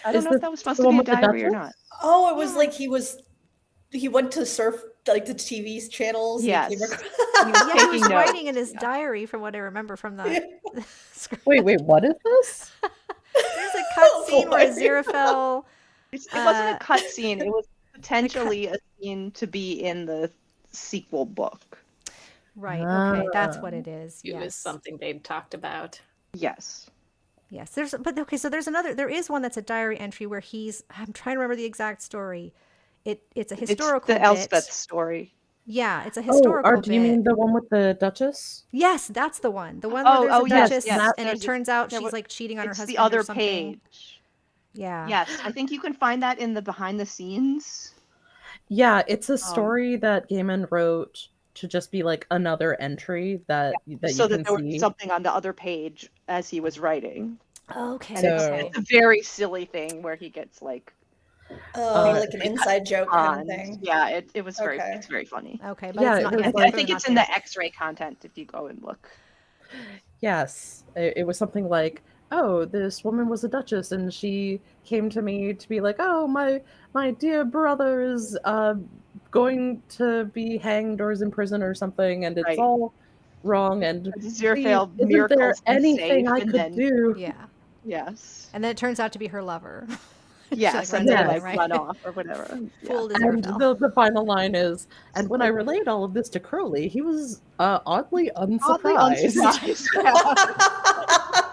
I don't Is know if that was supposed the to be one a with the diary or Duchess? not. Oh, it was Yeah. like he went to surf like the TV channels. Yes. And he came He was Yeah, he was taking notes. writing in his Yeah. diary from what I remember from the script. Wait, what is this? There's a cutscene where boy. Aziraphale. It wasn't a cutscene. It was potentially a scene to be in the sequel book. Right. Okay, that's what it is. It was Yes. something they'd talked about. Yes. Yes. There is one that's a diary entry where I'm trying to remember the exact story. It's a historical It's the bit. Elspeth story. Yeah, it's a Oh, historical do you bit. mean the one with the Duchess? Yes, that's the one. The one where there's a yes, duchess, yes. and it There's turns out there she's wa- like cheating on her It's husband the other or something. page. Yeah. Yes, I think you can find that in the behind the scenes. Yeah, it's a story that Gaiman wrote to just be like another entry that So you that can there see. was something on the other page as he was writing. Okay. And So- Okay. it's a very silly thing where he gets like like an inside joke kind of on. thing. Yeah, it was Okay. it's very funny. Okay, but Yeah, it's not. it was Yes, like- I think not it's in there. the X-ray content if you go and look. Yes, it was something like, oh, this woman was a duchess, and she came to me to be like, oh, my dear brother is going to be hanged or is in prison or something, and it's Right. all wrong. And Aziraphale please, isn't there miracles and anything safe, I and could then do? Yeah. yes, And then it turns out to be her lover. She, yes, like, and runs they away, like right? run off or whatever. Yeah. Fooled And Aziraphale. the final line is, and when I relayed all of this to Crowley, he was oddly Oddly unsurprised. unsurprised.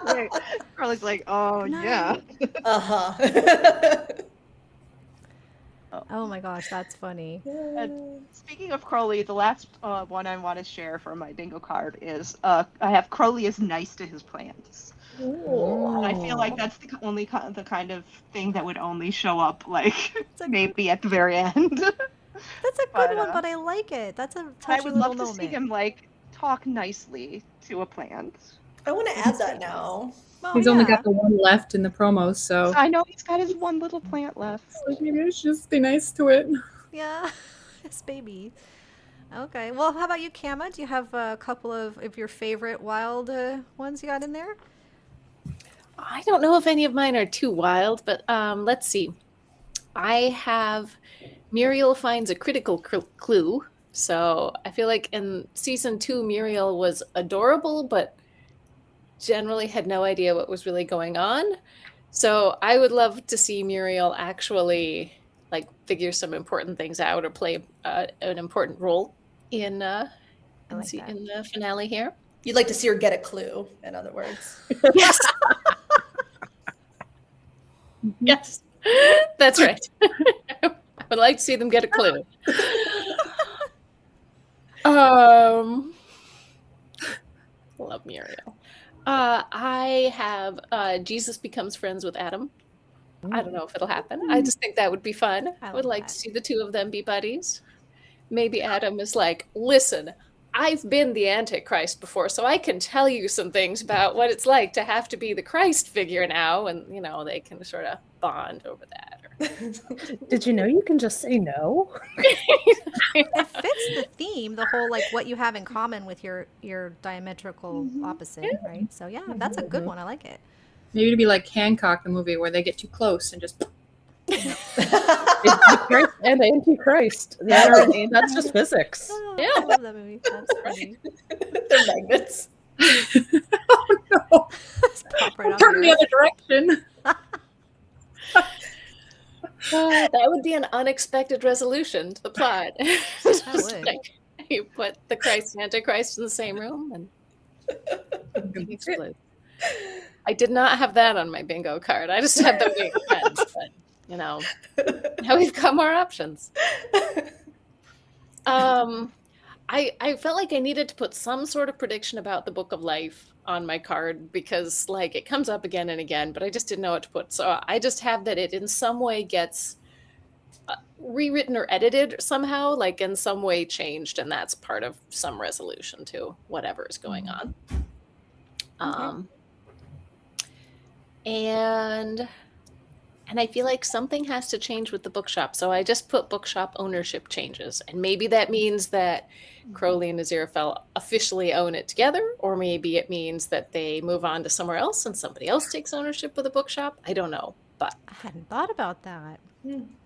Yeah. Carly's like, oh yeah. Uh-huh. Oh my gosh, that's funny. Speaking of Crowley, the last one I want to share from my bingo card is I have Crowley is nice to his plants. And I feel like that's the only the kind of thing that would only show up like It's a, maybe at the very end. that's a but good one, but I like it. That's a I touchy would little love to see moment. him like talk nicely to a plant. I want to add that now. Well, He's only yeah. got the one left in the promos, so I know he's got his one little plant left. like, maybe I should just be nice to it. Yeah, this baby. Okay. Well, how about you, Kama? Do you have a couple of your favorite wild ones you got in there? I don't know if any of mine are too wild, but let's see. I have Muriel finds a critical clue. So I feel like in season 2, Muriel was adorable, but generally had no idea what was really going on. So I would love to see Muriel actually like figure some important things out or play an important role in like that. in the finale here. You'd like to see her get a clue, in other words. Yes. Yes. That's right. I would like to see them get a clue. Love Muriel. I have Jesus becomes friends with Adam. I don't know if it'll happen. I just think that would be fun. I would like to see the two of them be buddies. Maybe Adam is like, listen, I've been the Antichrist before, so I can tell you some things about what it's like to have to be the Christ figure now, and you know, they can sort of bond over that. Did you know you can just say no? It fits the theme, the whole like what you have in common with your diametrical opposite, right? So yeah, that's a good one. I like it. Maybe to be like Hancock, the movie where they get too close and just. Antichrist and Antichrist. That's just physics. Oh, Yeah. I love that movie. That's funny. They're magnets. Oh no! Just pop right off Turn the yours. other direction. That would be an unexpected resolution to the plot. Just would. like, you put the Christ and Antichrist in the same room and they explode. I did not have that on my bingo card. I just had them being friends, but you know, now we've got more options. I felt like I needed to put some sort of prediction about the Book of Life on my card because like it comes up again and again, but I just didn't know what to put. So I just have that it in some way gets rewritten or edited somehow, like in some way changed, and that's part of some resolution to whatever is going on. And I feel like something has to change with the bookshop. So I just put bookshop ownership changes. And maybe that means that Crowley and Aziraphale officially own it together, or maybe it means that they move on to somewhere else and somebody else takes ownership of the bookshop. I don't know. But I hadn't thought about that.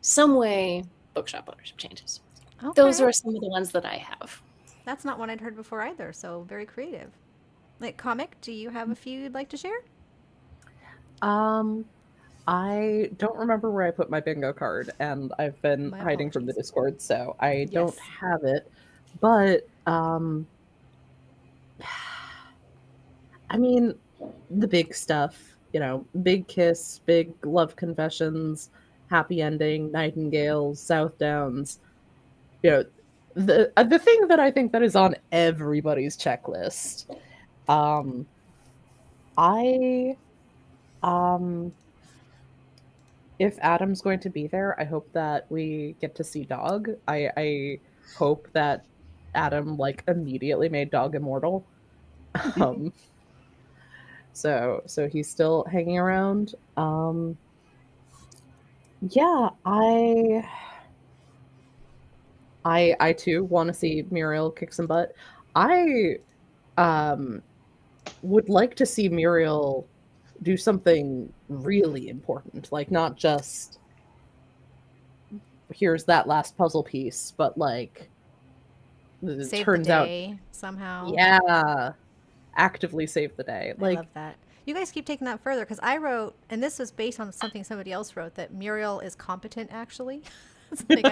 some way bookshop ownership changes. Okay. Those are some of the ones that I have. That's not one I'd heard before either, so very creative. Like Comic, do you have a few you'd like to share? I don't remember where I put my bingo card, and I've been My hiding from the apologies. Discord, so I don't Yes. have it. But I mean, the big stuff, you know, big kiss, big love confessions, happy ending, Nightingales, South Downs. You know, the thing that I think that is on everybody's checklist. If Adam's going to be there, I hope that we get to see Dog. I hope that Adam like immediately made Dog immortal. So he's still hanging around. Yeah, I too want to see Muriel kick some butt. I would like to see Muriel do something really important, like not just here's that last puzzle piece, but like it Save turns the out, day somehow. yeah, actively save the day. I Like, love that. You guys keep taking that further because I wrote, and this was based on something somebody else wrote, that Muriel is competent actually. Something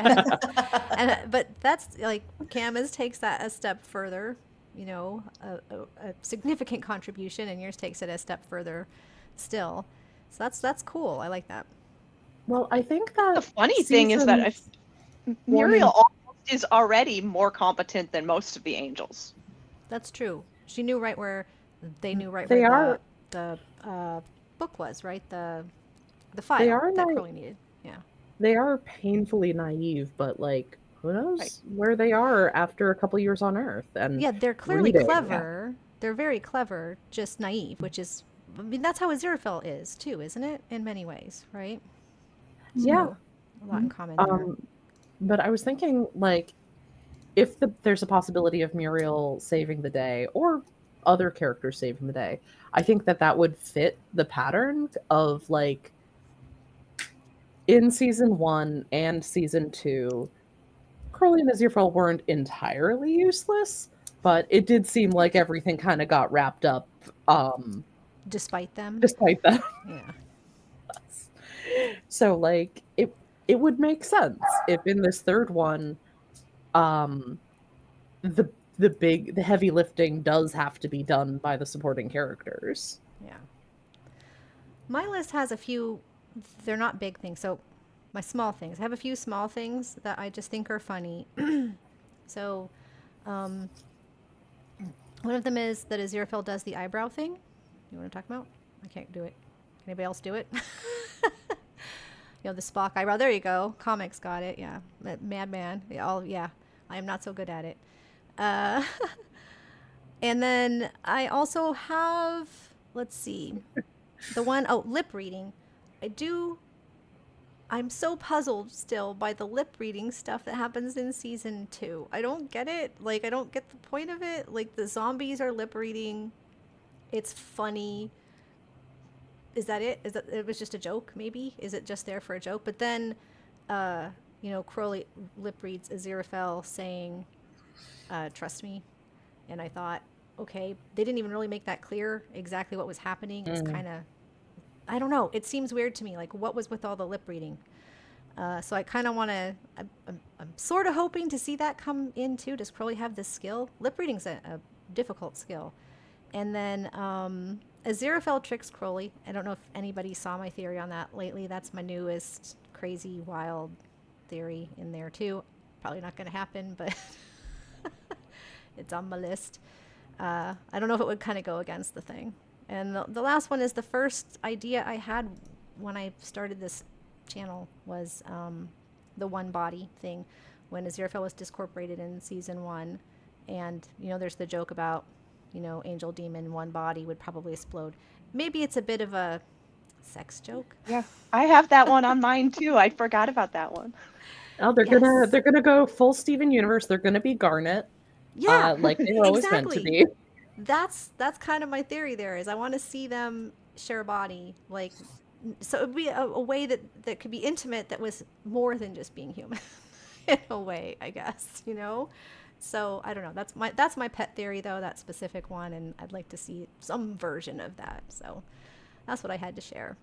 but that's like Camus takes that a step further, you know, a significant contribution, and yours takes it a step further still. So that's cool. I like that. Well, I think The that funny thing is that seasons one Muriel and almost is already more competent than most of the angels. That's true. She knew right where they knew right they where are the book was, right? The they file are that naive. Crowley needed. Yeah. They are painfully naive, but like, who Right. knows where they are after a couple years on Earth and Yeah, they're clearly reading. clever. They're very clever, just naive, which is, I mean, that's how Aziraphale is too, isn't it? In many ways, right? Yeah. So, a lot in common there. But I was thinking, like, if there's a possibility of Muriel saving the day or other characters saving the day, I think that would fit the pattern of like in season 1 and season 2, Crowley and Aziraphale weren't entirely useless, but it did seem like everything kind of got wrapped up Despite them. despite that. Yeah. So like it would make sense if in this third one um the heavy lifting does have to be done by the supporting characters. Yeah. My list has a few, they're not big things. So, my small things. I have a few small things that I just think are funny. So, um, one of them is that Aziraphale does the eyebrow thing. You want to talk about? I can't do it. Can anybody else do it? The Spock eyebrow. There you go. Comics got it. Yeah. Madman. Yeah. I am not so good at it. Uh, and then I also have, let's see, lip reading. I'm so puzzled still by the lip reading stuff that happens in season 2. I don't get it. Like, I don't get the point of it. Like, the zombies are lip reading. It's funny. Is that it? It was just a joke, maybe? Is it just there for a joke? But then, Crowley lip reads Aziraphale saying, trust me. And I thought, okay, they didn't even really make that clear exactly what was happening. It was kind of, I don't know. It seems weird to me. Like, what was with all the lip reading? So I kind of want to, I'm sort of hoping to see that come in too. Does Crowley have this skill? Lip reading's a difficult skill. And then Aziraphale tricks Crowley. I don't know if anybody saw my theory on that lately. That's my newest crazy, wild theory in there too. Probably not going to happen, but it's on my list. I don't know if it would kind of go against the thing. And the last one is the first idea I had when I started this channel was the one body thing when Aziraphale was discorporated in season 1. And, there's the joke about, angel demon, one body would probably explode. Maybe it's a bit of a sex joke. Yeah, I have that one on mine too. I forgot about that one. Oh, they're gonna go full Steven Universe. They're gonna be Garnet. Yeah, like they're always meant to be. That's kind of my theory there is I want to see them share a body. Like, so it would be a way that could be intimate that was more than just being human in a way, I guess, So I don't know. That's my pet theory though, that specific one, and I'd like to see some version of that. So that's what I had to share.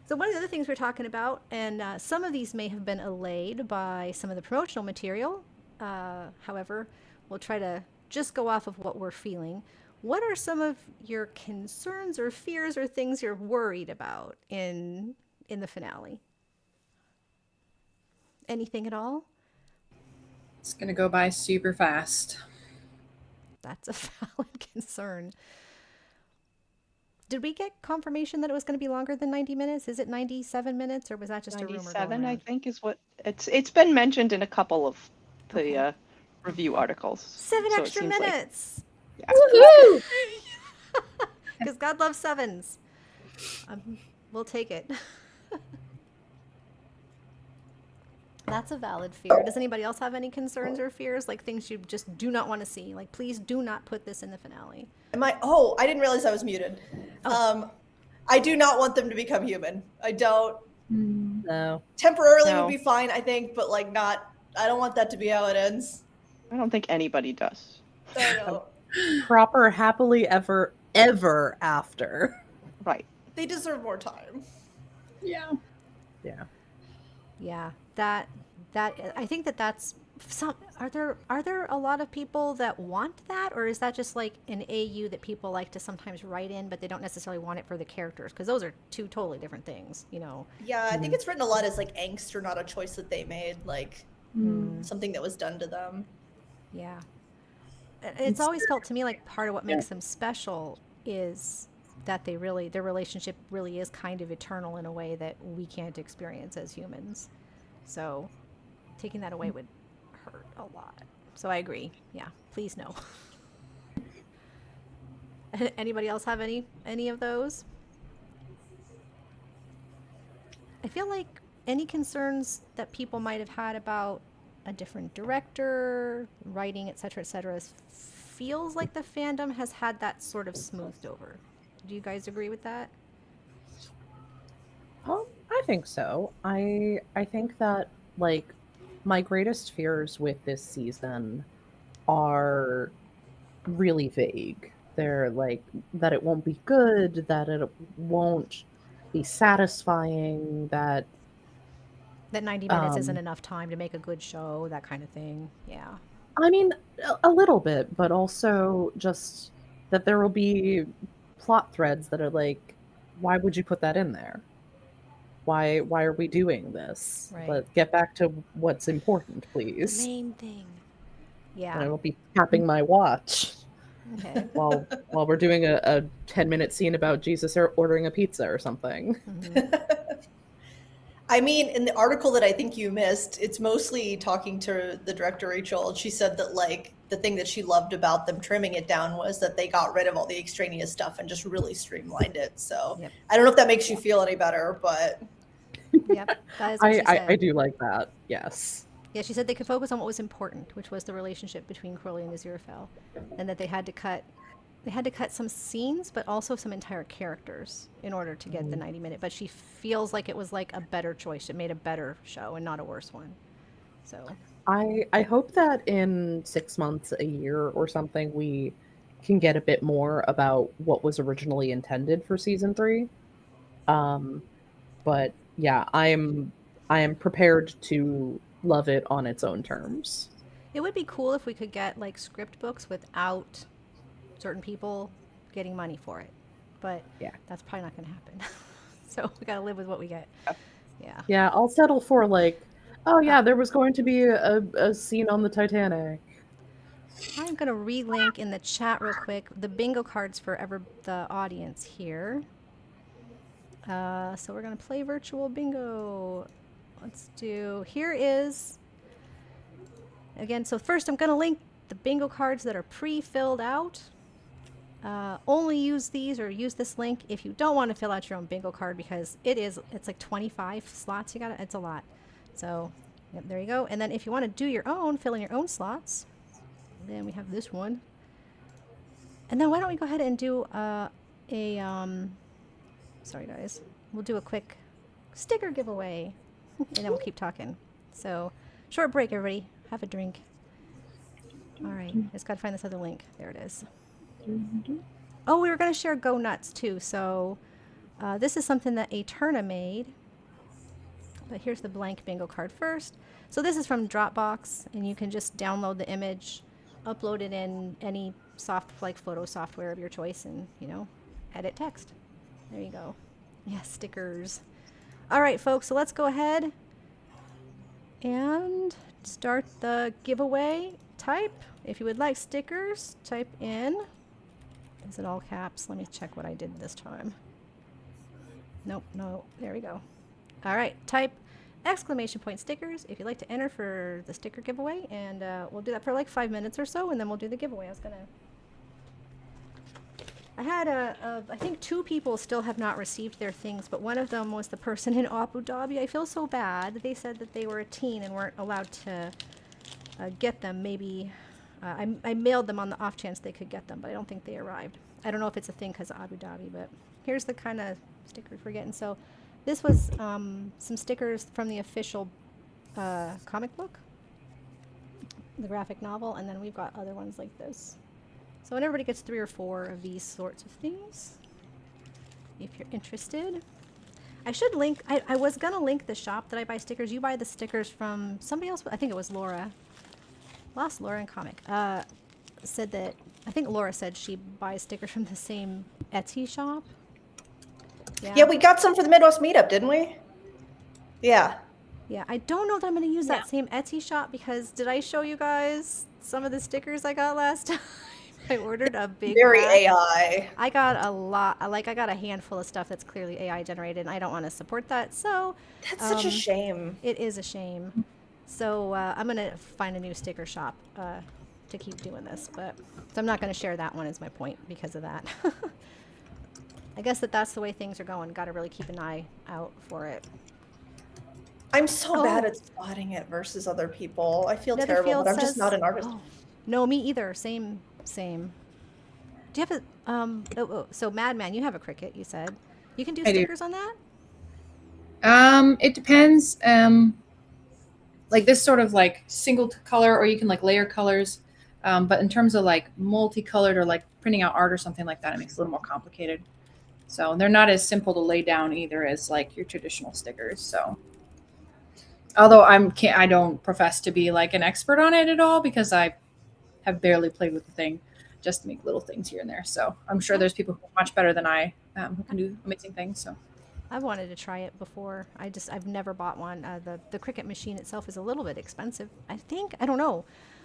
So one of the other things we're talking about, and some of these may have been allayed by some of the promotional material. However, we'll try to just go off of what we're feeling. What are some of your concerns or fears or things you're worried about in the finale? Anything at all? It's going to go by super fast. That's a valid concern. Did we get confirmation that it was going to be longer than 90 minutes? Is it 97 minutes, or was that just a rumor? 97, I think, is what it's been mentioned in a couple of the review articles. 7 so extra minutes. Like, Woohoo! Because God loves 7s. We'll take it. That's a valid fear. Does anybody else have any concerns or fears? Like things you just do not want to see? Like, please do not put this in the finale. I didn't realize I was muted. I do not want them to become human. I don't. No. Temporarily would be fine, I think, but like not. I don't want that to be how it ends. I don't think anybody does. I don't. Proper happily ever after. Right. They deserve more time. Yeah. Yeah. Yeah, that I think that's are there a lot of people that want that, or is that just like an AU that people like to sometimes write in, but they don't necessarily want it for the characters? Because those are two totally different things, you know. Yeah, I think it's written a lot as like angst or not a choice that they made, like something that was done to them. Yeah. It's always felt to me like part of what makes them special is that their relationship really is kind of eternal in a way that we can't experience as humans. So taking that away would hurt a lot. So I agree. Yeah, please no. Anybody else have any of those? I feel like any concerns that people might have had about a different director, writing, et cetera, feels like the fandom has had that sort of smoothed over. Do you guys agree with that? I think so. I think that like my greatest fears with this season are really vague. They're like that it won't be good, that it won't be satisfying, that That 90 minutes isn't enough time to make a good show, that kind of thing. Yeah. I mean a little bit, but also just that there will be plot threads that are like, why would you put that in there? Why are we doing this? Right. Let's get back to what's important, The please. main thing. And I Yeah. will be tapping my watch Okay. while we're doing a 10-minute scene about Jesus ordering a pizza or something. I mean, in the article that I think you missed, it's mostly talking to the director, Rachel. She said that, like, the thing that she loved about them trimming it down was that they got rid of all the extraneous stuff and just really streamlined it. So Yep. I don't know if that makes you feel any better, but Yep. That is what she said. I do like that. Yes. Yeah, she said they could focus on what was important, which was the relationship between Crowley and Aziraphale, and that they had to cut some scenes, but also some entire characters in order to get the 90-minute. But she feels like it was like a better choice. It made a better show and not a worse one. So I hope that in 6 months, a year or something, we can get a bit more about what was originally intended for season 3. But yeah, I am prepared to love it on its own terms. it would be cool if we could get like script books without certain people getting money for it. But Yeah. that's probably not going to happen. So we got to live with what we get. Yeah. Yeah, I'll settle for like, oh yeah, there was going to be a scene on the Titanic. I'm going to relink in the chat real quick the bingo cards for the audience here. So we're going to play virtual bingo. Let's do, here is, again, so first I'm going to link the bingo cards that are pre-filled out. Only use these or use this link if you don't want to fill out your own bingo card, because it's like 25 slots it's a lot. So yep, there you go. And then if you want to do your own, fill in your own slots, then we have this one. And then why don't we go ahead and do sorry guys, we'll do a quick sticker giveaway and then we'll keep talking. So short break, everybody, have a drink. All right, just gotta find this other link. There it is. Oh, we were gonna share Go Nuts too. So this is something that Eterna made, but here's the blank bingo card first. So this is from Dropbox, and you can just download the image, upload it in any photo software of your choice, and edit text. There you go. Yeah, stickers. All right, folks, so let's go ahead and start the giveaway. Type, if you would like stickers, type in, is it all caps? Let me check what I did this time. Nope, no, there we go. All right, type !stickers if you'd like to enter for the sticker giveaway, and we'll do that for like 5 minutes or so, and then we'll do the giveaway. I had I think 2 people still have not received their things, but one of them was the person in Abu Dhabi. I feel so bad. They said that they were a teen and weren't allowed to get them. Maybe I mailed them on the off chance they could get them, but I don't think they arrived. I don't know if it's a thing because of Abu Dhabi, but here's the kind of stickers we're getting. So this was some stickers from the official comic book, the graphic novel, and then we've got other ones like this. So everybody gets 3 or 4 of these sorts of things, if you're interested. I should link, I was going to link the shop that I buy stickers. You buy the stickers from somebody else, I think it was Laura. lost Laura in comic. Said that I think Laura said she buys stickers from the same Etsy shop. Yeah, we got some for the Midwest meetup, didn't we? Yeah. Yeah, I don't know that I'm going to use that same Etsy shop because did I show you guys some of the stickers I got last time? I ordered a big Very pack. AI. I got a lot. I got a handful of stuff that's clearly AI generated, and I don't want to support that. So That's such a shame. it is a shame. So I'm going to find a new sticker shop to keep doing this. But so I'm not going to share that one is my point because of that. I guess that's the way things are going. Got to really keep an eye out for it. I'm so bad at spotting it versus other people. I feel terrible, Netherfield but I'm just says- not an artist. Oh, no, me either. Same. Do you have a so Madman, you have a Cricut, you said. You can do I do. stickers on that? It depends. Like this sort of like single color, or you can like layer colors. But in terms of like multicolored or like printing out art or something like that, it makes it a little more complicated. So they're not as simple to lay down either as like your traditional stickers. So although I don't profess to be like an expert on it at all because I have barely played with the thing, just to make little things here and there. So I'm sure there's people who are much better than I who can do amazing things. So I wanted to try it before. I've never bought one. The Cricut machine itself is a little bit expensive. I don't know.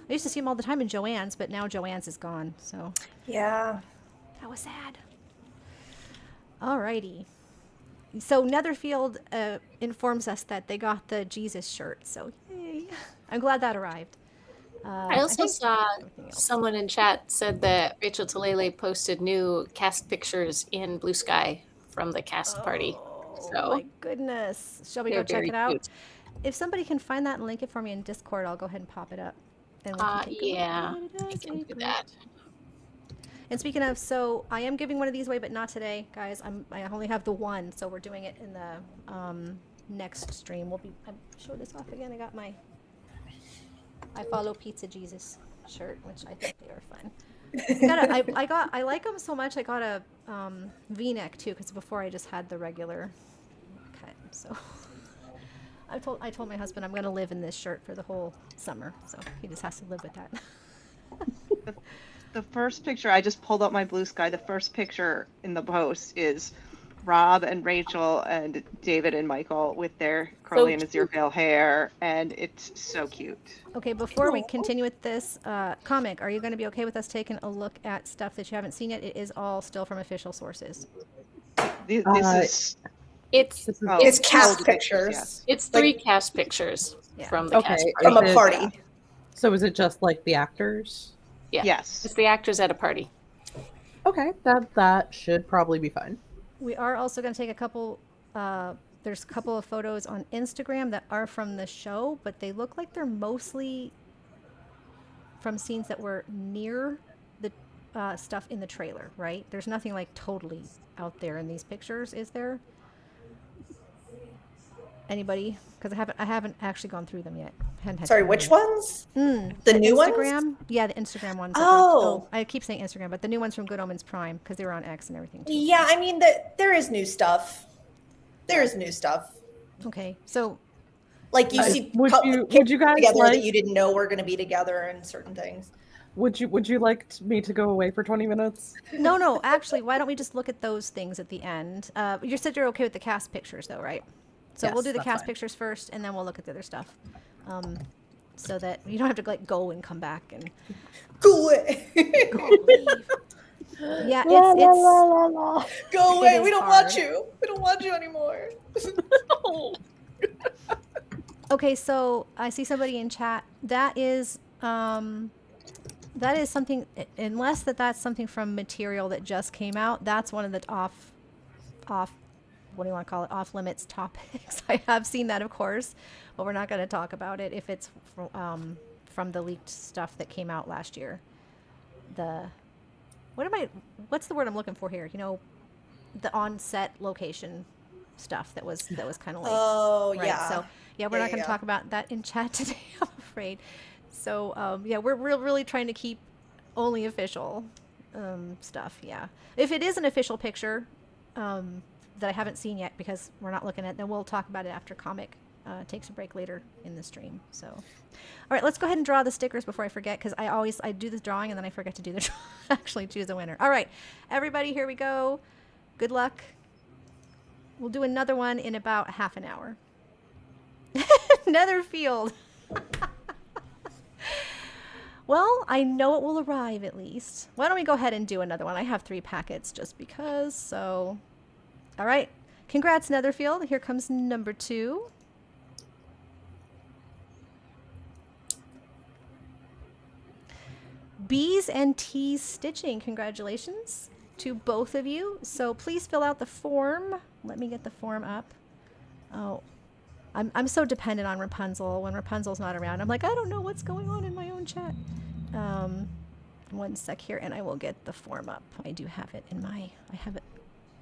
I used to see them all the time in Joann's, but now Joann's is gone. So Yeah. that was sad. Alrighty. So Netherfield informs us that they got the Jesus shirt. So yay! I'm glad that arrived. I also think saw everything else. someone in chat said that Rachel Talele posted new cast pictures in Blue Sky from the cast party. Oh So my goodness! Shall we they're go check very it out? cute. If somebody can find that and link it for me in Discord, I'll go ahead and pop it up. And we can take a look Yeah, at it I as can a do group. that. And speaking of, so I am giving one of these away, but not today, guys. I only have the one, so we're doing it in the next stream. I'll show this off again. I got my I Follow Pizza Jesus shirt, which I think they are fun. I like them so much. I got a V-neck too, because before I just had the regular cut. So I told my husband I'm going to live in this shirt for the whole summer, so he just has to live with that. The first picture, I just pulled up my Blue Sky. The first picture in the post is Rob and Rachel and David and Michael with their curly and Aziraphale hair, and it's so cute. Okay, before we continue with this comic, are you going to be okay with us taking a look at stuff that you haven't seen yet? It is all still from official sources. This is It's It's cast old pictures. yes. it's 3 cast pictures Yeah. from the cast Okay, party. From a Is it- party. So is it just like the actors? Yeah. Yes. It's the actors at a party. Okay, that should probably be fine. We are also going to take a couple. There's a couple of photos on Instagram that are from the show, but they look like they're mostly from scenes that were near the stuff in the trailer. Right? There's nothing like totally out there in these pictures, is there? Anybody? Because I haven't actually gone through them yet. Hadn't had Sorry, time which yet. ones? The The new ones? Instagram? Yeah, the Instagram ones. Oh. I keep saying Instagram, but the new ones from Good Omens Prime because they were on X and everything. Too. Yeah, I mean, there is new stuff. There is new stuff. Okay, so Like you see, would you guys together like that you didn't know were going to be together and certain things. would you like me to go away for 20 minutes? no, actually, why don't we just look at those things at the end? You said you're okay with the cast pictures, though, right? So Yes, we'll do the that's cast fine. pictures first, and then we'll look at the other stuff, so that you don't have to like go and come back and Go away. leave. Yeah, La, it's la, la, la. Go away. is We don't hard. want you. We don't want you anymore. okay. So I see somebody in chat. That is something. Unless that's something from material that just came out. That's one of the off. What do you want to call it? Off limits topics. I have seen that, of course, but we're not going to talk about it if it's from the leaked stuff that came out last year. What's the word I'm looking for here? You know, the on-set location stuff that was kind of like. Oh, right. yeah. So yeah, we're not going to talk about that in chat today, I'm afraid. So yeah, we're really trying to keep only official stuff. Yeah, if it is an official picture that I haven't seen yet because we're not looking at, then we'll talk about it after comic takes a break later in the stream. So, all right, let's go ahead and draw the stickers before I forget, because I do this drawing and then I forget to do the actually choose a winner. All right, everybody, here we go. Good luck. We'll do another one in about half an hour. Netherfield. Well, I know it will arrive at least. Why don't we go ahead and do another one? I have 3 packets just because, so. All right. Congrats, Netherfield. Here comes number 2. B's and T's stitching. Congratulations to both of you. So please fill out the form. Let me get the form up. Oh, I'm so dependent on Rapunzel. When Rapunzel's not around, I'm like, I don't know what's going on in my own chat. One sec here, and I will get the form up. I do have it in I have it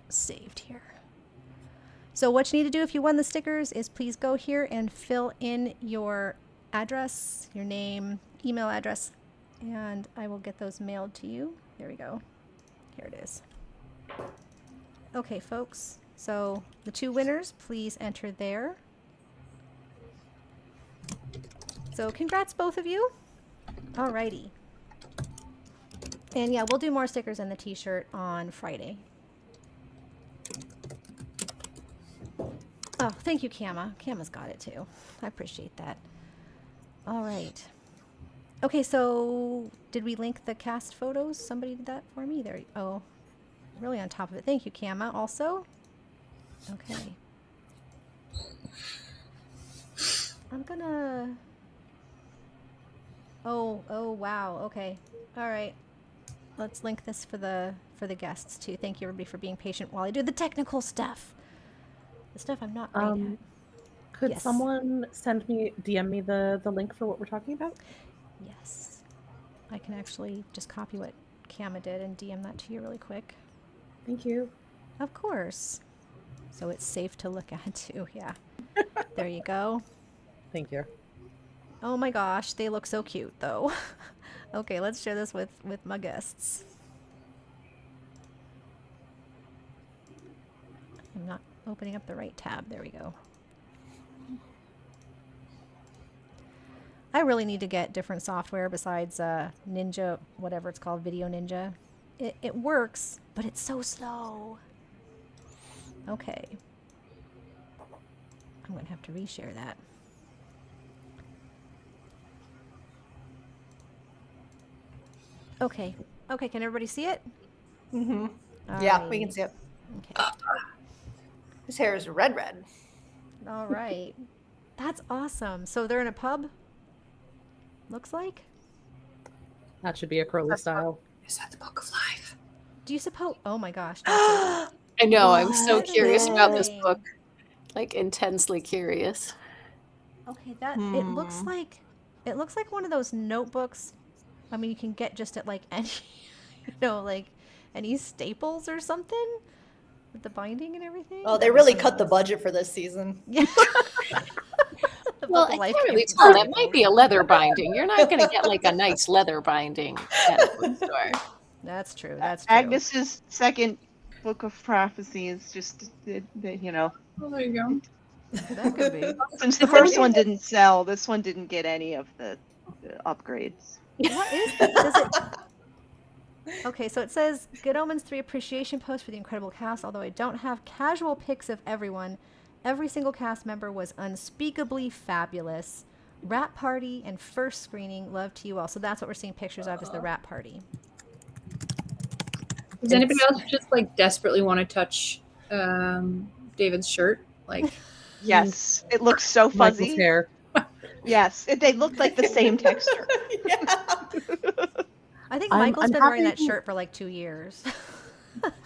saved here. So what you need to do if you won the stickers is please go here and fill in your address, your name, email address, and I will get those mailed to you. There we go. Here it is. Okay, folks. So the 2 winners, please enter there. So congrats, both of you. Alrighty. And yeah, we'll do more stickers and the t-shirt on Friday. Oh, thank you, Kama. Kama's got it too. I appreciate that. All right. Okay, so did we link the cast photos? Somebody did that for me. There. Oh, really on top of it. Thank you, Kama. Also. Okay. I'm gonna. Oh, wow. Okay. All right. Let's link this for the guests too. Thank you, everybody, for being patient while I do the technical stuff. The stuff I'm not great at. Could Yes. someone DM me the link for what we're talking about? Yes. I can actually just copy what Kama did and DM that to you really quick. Thank you. Of course. So it's safe to look at too. Yeah. There you go. Thank you. Oh my gosh, they look so cute though. Okay, let's share this with my guests. I'm not opening up the right tab. There we go. I really need to get different software besides Ninja, whatever it's called, Video Ninja. It works, but it's so slow. Okay. I'm going to have to reshare that. Okay. Okay, can everybody see it? Mm-hmm. Yeah, we Alrighty. can see it. Okay. His hair is red. All right. That's awesome. So they're in a pub? Looks like? That should be a Crowley style. Is that the Book of Life? Do you suppose? Oh my gosh. That's I know. I'm so What? curious about this Really? book. Like intensely curious. okay, that it looks like one of those notebooks. I mean, you can get just at like any, like any Staples or something with the binding and everything. Oh, they That really looks cut the awesome. budget for this season. Yeah. The Well, Book I of Life can't really came tell. from It might be a leather binding. You're not going to get like a nice leather binding at a bookstore. That's true. That's true. Agnes's second book of prophecy is just, you know, Oh, there you go. That could be. since the first one didn't sell, this one didn't get any of the upgrades. What is that? Does it? Okay, so it says Good Omens 3 appreciation post for the incredible cast. Although I don't have casual pics of everyone, every single cast member was unspeakably fabulous. Wrap party and first screening. Love to you all. So that's what we're seeing pictures of is the wrap party. Does anybody else just like desperately want to touch David's shirt? Like, Yes, it looks so Michael's fuzzy. hair. Yes, they look like the same texture. Yeah. I think I'm- Michael's I'm been wearing that having- shirt for like 2 years.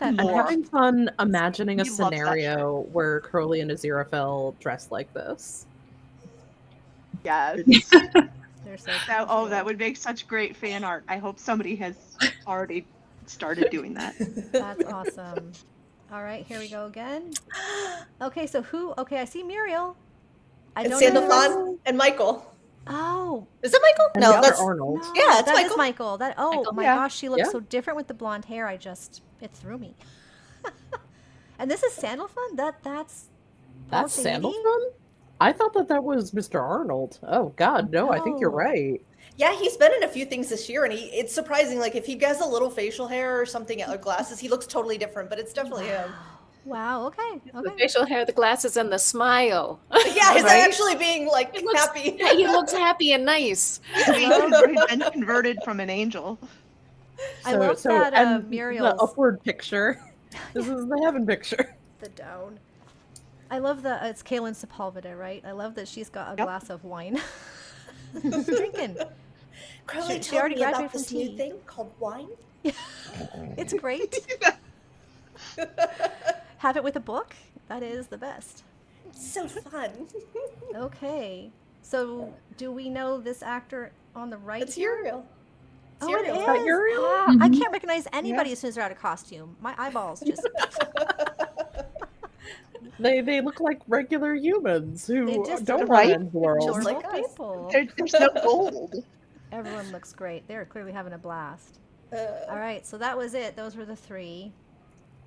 I'm More. having fun imagining a He loves that scenario where Crowley and Aziraphale dress like this. Yes. They're so That, cute. that would make such great fan art. I hope somebody has already started doing that. That's awesome. All right, here we go again. Okay, so who? Okay, I see Muriel. I And don't know. Sandalphon and Michael. Oh, Is it Michael? And No, the other that's Arnold. no, Yeah, it's that is Michael. Michael. That Michael, my yeah. gosh, she looks Yeah. so different with the blonde hair. It threw me. And this is Sandalphon. That's That's Paul Dini? Sandalphon? I thought that was Mr. Arnold. Oh God, no, I think you're No. right. Yeah, he's been in a few things this year, and it's surprising. Like if he has a little facial hair or something, or glasses, he looks totally different. But it's definitely him. Wow. Okay. The Okay. facial hair, the glasses, and the smile. Yeah, he's Right? actually being like He looks, happy. yeah, he looks happy and nice. He's been converted from an angel. I love that, and Muriel's- the upward picture. This is the heaven picture. The down. I love the it's Kaylin Sepulveda, right? I love that she's got a Yep. glass of wine. Drinking. Crowley She told already me graduated about from this new tea. thing called wine. It's great. Have it with a book. That is the best. It's so fun. Okay. So, do we know this actor on the right? It's Uriel. It's Oh, it Uriel. is. that Uriel? Ah, I can't recognize anybody as soon as they're out of costume. My eyeballs just. They look like regular humans They who just don't right? want to end the world. Just normal like us. people. They're so gold. Everyone looks great. They're clearly having a blast. All Uh, right, so that was it. Those were the three.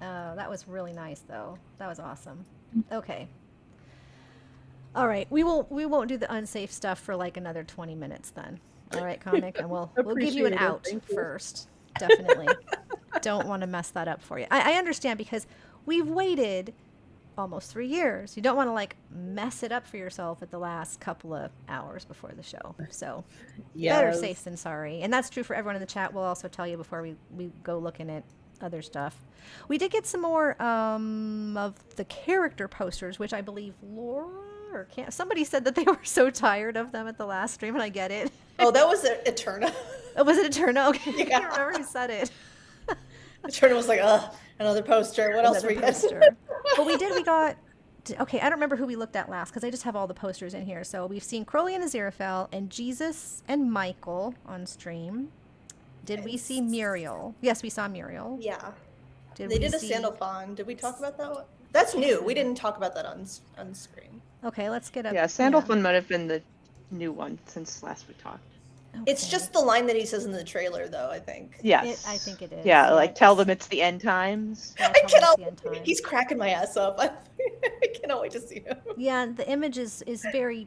That was really nice, though. That was awesome. Okay. All right, we won't do the unsafe stuff for like another 20 minutes then. All right, comic, and we'll give you an Appreciate it. out Thank you. first. Definitely. Don't want to mess that up for you. I understand because we've waited almost 3 years. You don't want to like mess it up for yourself at the last couple of hours before the show. So better Yes. safe than sorry. And that's true for everyone in the chat. We'll also tell you before we go looking at other stuff. We did get some more of the character posters, which I believe Laura or can't. Somebody said that they were so tired of them at the last stream, and I get it. oh, that was Eterna. Oh, was it Eterna? Okay, I Yeah. can't remember who said it. Eterna was like, another poster. What else Another we got? poster. But we got. Okay, I don't remember who we looked at last because I just have all the posters in here. So we've seen Crowley and Aziraphale and Jesus and Michael on stream. Did we see Muriel? Yes, we saw Muriel. Yeah. Did They we did a see... Sandalphon. Did we talk about that one? That's new. We didn't talk about that on screen. Okay, let's get up. Yeah, Sandalphon might have been the new one since last we talked. It's Okay. just the line that he says in the trailer, though, I think. Yes. I think it is. Yeah, like tell it's- them it's the end times. yeah, I tell them cannot. it's the end time. He's cracking my ass up. I cannot wait to see him. Yeah, the image is very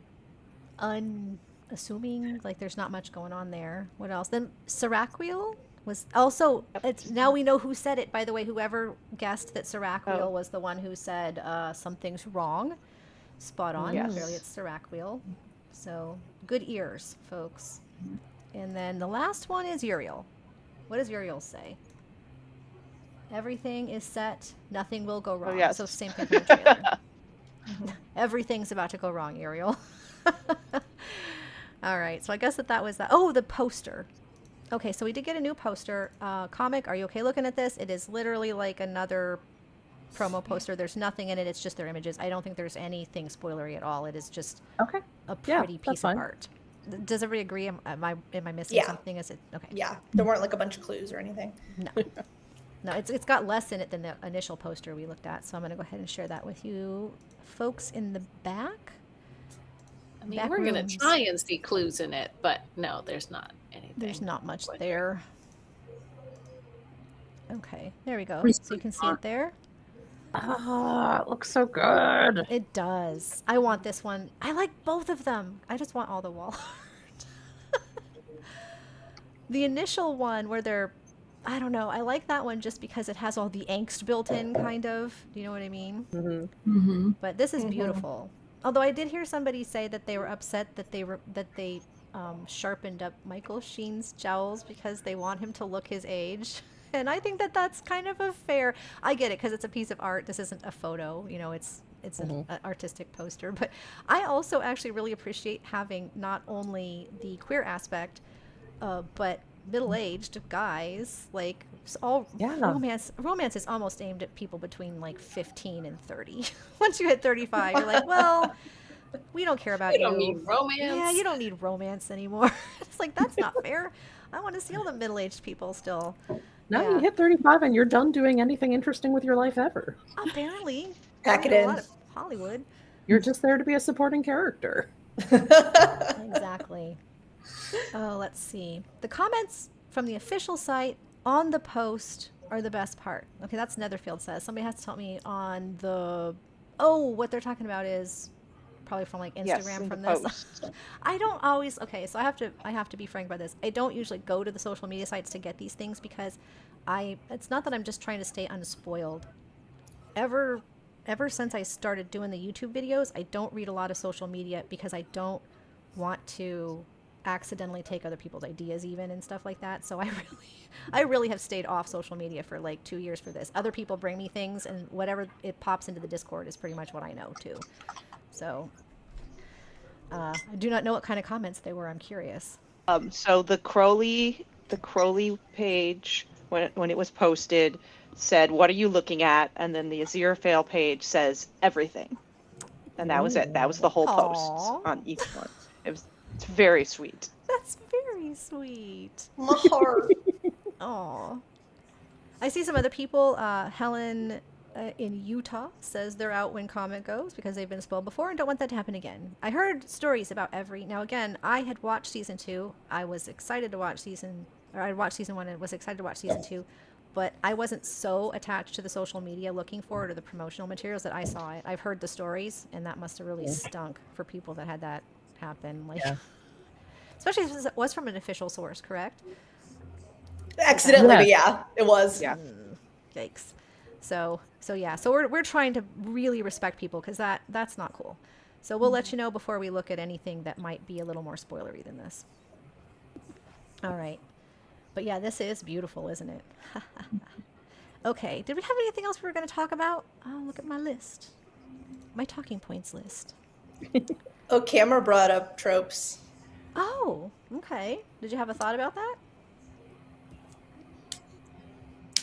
unassuming. Like there's not much going on there. What else? Then Seraquiel was also. It's now we know who said it. By the way, whoever guessed that Seraquiel Oh. was the one who said something's wrong. Spot on. Yes. Clearly, it's Seraquiel. So good ears, folks. And then the last one is Uriel. What does Uriel say? Everything is set. Nothing will go wrong. yes. So same thing from the trailer. Everything's about to go wrong, Uriel. All right, so I guess that was that. Oh, the poster. Okay, so we did get a new poster. Comic, are you okay looking at this? It is literally like another promo poster. There's nothing in it. It's just their images. I don't think there's anything spoilery at all. It is just Okay. a Yeah, pretty that's piece of fine. art. Does everybody agree? Am I missing Yeah. something? Is it okay? Yeah, there weren't like a bunch of clues or anything. No. No, it's got less in it than the initial poster we looked at. So I'm going to go ahead and share that with you folks in the back. I mean, Back we're going rooms. to try and see clues in it, but no, there's not anything. There's not much But- there. Okay, there we go. Pretty So you can see smart. it there. Ah, it looks so good. It does. I want this one. I like both of them. I just want all the wall art. The initial one where they're, I don't know. I like that one just because it has all the angst built in, kind of. Do you know what I mean? Mm-hmm. Mm-hmm. But this is Mhm. beautiful. Although I did hear somebody say that they were upset that they sharpened up Michael Sheen's jowls because they want him to look his age. And I think that that's kind of a fair. I get it because it's a piece of art. This isn't a photo. You know, it's an artistic poster. But I also actually really appreciate having not only the queer aspect, but middle-aged guys. Like all Yeah. romance is almost aimed at people between like 15 and 30. Once you hit 35, you're like, well, we don't care about You you. don't need romance. Yeah, you don't need romance anymore. It's like that's not fair. I want to see all the middle-aged people still. Now Yeah. you hit 35 and you're done doing anything interesting with your life ever. Apparently, Pack it I know in. A lot of Hollywood. You're just there to be a supporting character. Exactly. Oh, let's see. The comments from the official site on the post are the best part. Okay, that's Netherfield says. Somebody has to tell me on the. Oh, what they're talking about is probably from like Yes, Instagram in the from this. post. I don't always. Okay, so I have to be frank about this. I don't usually go to the social media sites to get these things because it's not that I'm just trying to stay unspoiled. Ever ever since I started doing the YouTube videos, I don't read a lot of social media because I don't want to accidentally take other people's ideas even and stuff like that. So I really have stayed off social media for like 2 years for this. Other people bring me things and whatever it pops into the Discord is pretty much what I know too. So I do not know what kind of comments they were. I'm curious. So the Crowley page, when it was posted, said, "What are you looking at?" And then the Aziraphale page says everything. And that was it. That was the whole post Aw. on each one. It's very sweet. That's very sweet. My heart. Aw. I see some other people. Helen in Utah says they're out when Comet goes because they've been spoiled before and don't want that to happen again. I heard stories about every. Now, again, I had watched season 2. I was excited to watch I watched season 1 and was excited to watch season 2. But I wasn't so attached to the social media looking for it or the promotional materials that I saw it. I've heard the stories, and that must have really stunk for people that had that happen. Like, especially if it was from an official source, correct? Accidentally, but yeah, it was. Yeah. Yikes. So yeah. So we're trying to really respect people because that's not cool. So we'll let you know before we look at anything that might be a little more spoilery than this. All right. But yeah, this is beautiful, isn't it? Okay. Did we have anything else we were going to talk about? Oh, look at my list. My talking points list. Oh, Camera brought up tropes. Oh, okay. Did you have a thought about that?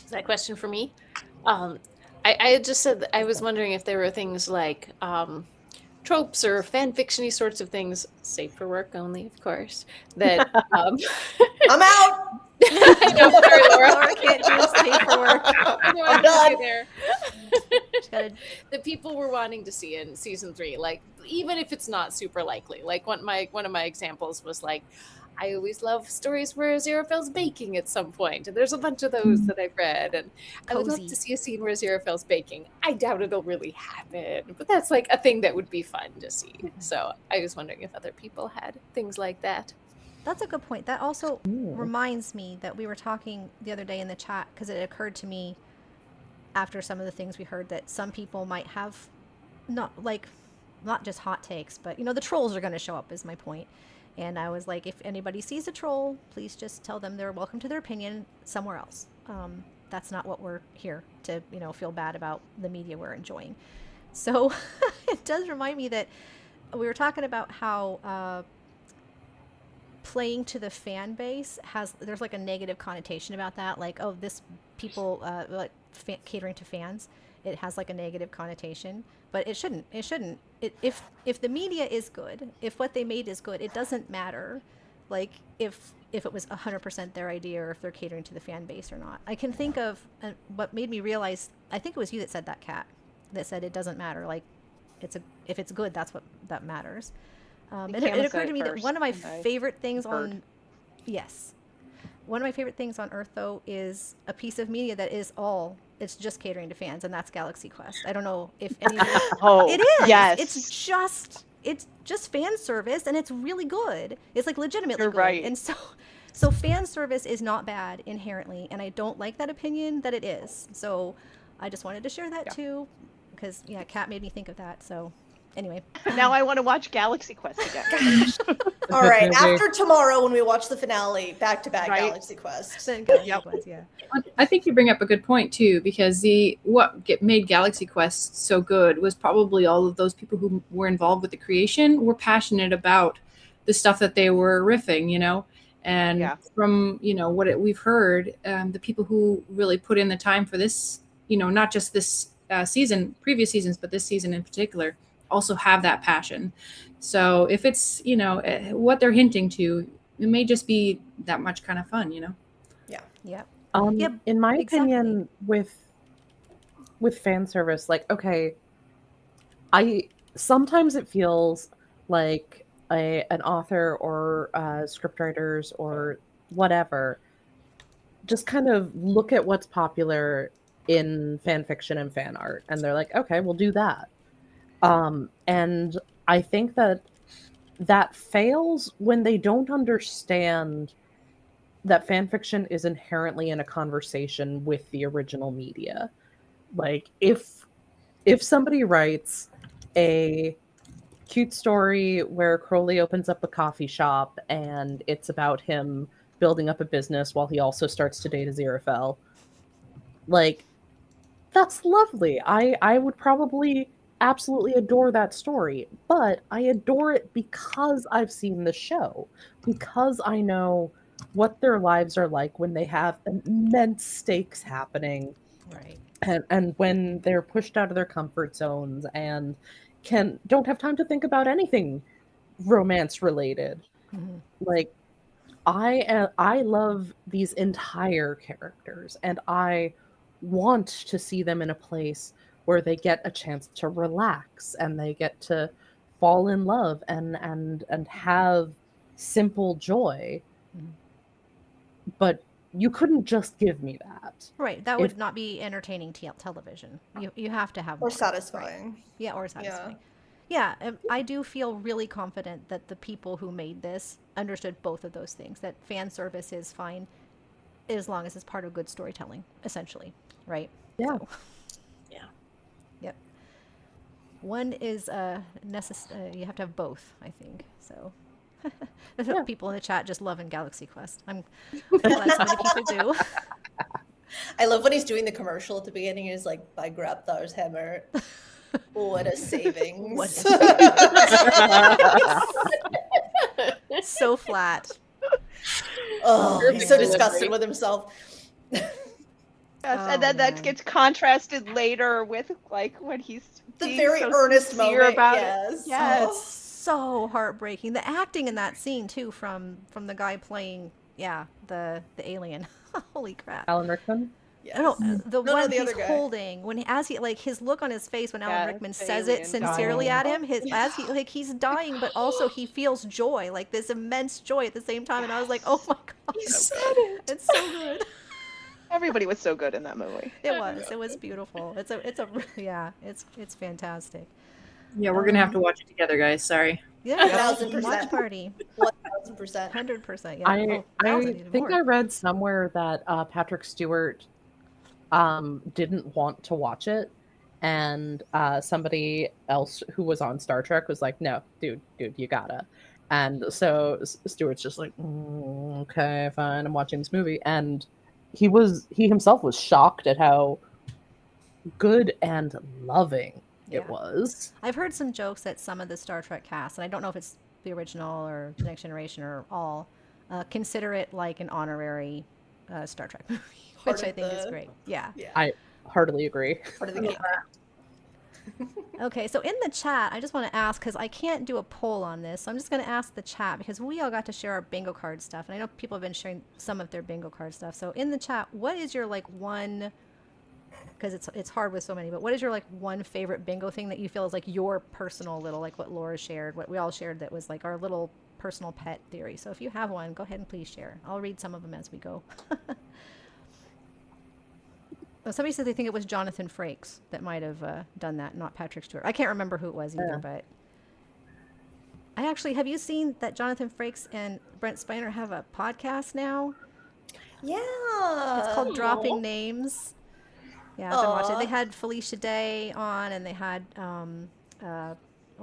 Is that a question for me? I had just said that I was wondering if there were things like tropes or fan fiction-y sorts of things, safe for work only, of course, that I'm out. I know, sorry, Laura. Laura can't do safe for work. No, I'm I'm done. there. She's gotta- The people were wanting to see in season 3, like even if it's not super likely. Like one of my examples was like, I always love stories where Aziraphale's baking at some point, and there's a bunch of those that I've read, and I would love Cozy. to see a scene where Aziraphale's baking. I doubt it'll really happen, but that's like a thing that would be fun to see. So I was wondering if other people had things like that. That's a good point. That also reminds me that we were talking the other day in the chat because it occurred to me after some of the things we heard that some people might have not just hot takes, but the trolls are going to show up is my point. And I was like, if anybody sees a troll, please just tell them they're welcome to their opinion somewhere else. That's not what we're here to, feel bad about the media we're enjoying. So it does remind me that we were talking about how playing to the fan base there's like a negative connotation about that. Like, oh, this people catering to fans. It has like a negative connotation, but it shouldn't. If the media is good, if what they made is good, it doesn't matter, like if it was 100% their idea or if they're catering to the fan base or not. I can think of what made me realize. I think it was you that said that, Kat, that said it doesn't matter. Like, if it's good, that matters. And it occurred to me that one of my favorite things on Earth though is a piece of media that it's just catering to fans, and that's Galaxy Quest. I don't know if anybody. Oh, it is. yes. It's just fan service, and it's really good. It's like legitimately You're good. right. And so fan service is not bad inherently, and I don't like that opinion that it is. So I just wanted to share that too, because Kat made me think of that. So anyway. Now I want to watch Galaxy Quest again. All right, after tomorrow when we watch the finale, back-to-back Right. Galaxy Quest. Then Galaxy Yep. Quest, yeah. I think you bring up a good point too, because made Galaxy Quest so good was probably all of those people who were involved with the creation were passionate about the stuff that they were riffing, and from we've heard, the people who really put in the time for this, not just this season, previous seasons, but this season in particular, also have that passion. So if it's what they're hinting to, it may just be that much kind of fun. Yeah. In my exactly. opinion, with fan service, like, okay, sometimes it feels like an author or script writers or whatever just kind of look at what's popular in fan fiction and fan art, and they're like, okay, we'll do that. And I think that fails when they don't understand that fan fiction is inherently in a conversation with the original media. Like if somebody writes a cute story where Crowley opens up a coffee shop and it's about him building up a business while he also starts to date Aziraphale, like that's lovely. I would probably absolutely adore that story, but I adore it because I've seen the show, because I know what their lives are like when they have immense stakes happening, Right. and when they're pushed out of their comfort zones and don't have time to think about anything romance related. Mhm. Like I love these entire characters, and I want to see them in a place where they get a chance to relax and they get to fall in love and have simple joy. Mhm. But you couldn't just give me that. Right. That If would not be entertaining television. You have to have Or more. satisfying. Right. Yeah, or Yeah. satisfying. Yeah, I do feel really confident that the people who made this understood both of those things. That fan service is fine as long as it's part of good storytelling, essentially. Right. Yeah. So, Yeah. yep. One is you have to have both, I think. So. There's Yeah. people in the chat just loving Galaxy Quest. I'm glad so many people do. I love when he's doing the commercial at the beginning. He's like, "By Grabthar's hammer, what a savings!" What So flat. Oh, Perfect he's so delivery. disgusted with himself. Yes, Oh, and then man. that gets contrasted later with like when he's The being very so earnest sincere moment. about Yes. it. Yes. It's so heartbreaking. The acting in that scene too, from the guy playing, the alien. Holy crap! Alan Rickman. Yes. No, the No, one the he's other guy. holding when as he like his look on his face when Alan Yeah, Rickman the says it alien sincerely dying. at him, his as he like he's dying, but also he feels joy, like this immense joy at the same time. And I was like, oh my god, He So said good. it. it's so good. Everybody was so good in that movie. It was beautiful. It's it's fantastic. Yeah, we're gonna have to watch it together, guys. Sorry. Yeah, 1000%. watch party, 1000%. 100%. Yeah, I even think more. I read somewhere that Patrick Stewart didn't want to watch it, and somebody else who was on Star Trek was like, "No, dude, you gotta." And so Stewart's just like, "Okay, fine, I'm watching this movie," and he himself was shocked at how good and loving Yeah. it was. I've heard some jokes that some of the Star Trek cast, and I don't know if it's the original or the Next Generation or all, consider it like an honorary Star Trek movie, Part which I of think is the- great. Yeah. Yeah. I heartily agree. Part of the game. Okay, so in the chat, I just want to ask, because I can't do a poll on this, so I'm just going to ask the chat, because we all got to share our bingo card stuff, and I know people have been sharing some of their bingo card stuff. So in the chat, what is your like one, because it's hard with so many, but what is your like one favorite bingo thing that you feel is like your personal little, like what Laura shared, what we all shared that was like our little personal pet theory. So if you have one, go ahead and please share. I'll read some of them as we go. Oh, somebody said they think it was Jonathan Frakes that might have done that, not Patrick Stewart. I can't remember who it was either, but I actually, have you seen that Jonathan Frakes and Brent Spiner have a podcast now? Yeah. It's called Dropping Names. Yeah, I've been watching it. Aw. They had Felicia Day on, and they had, oh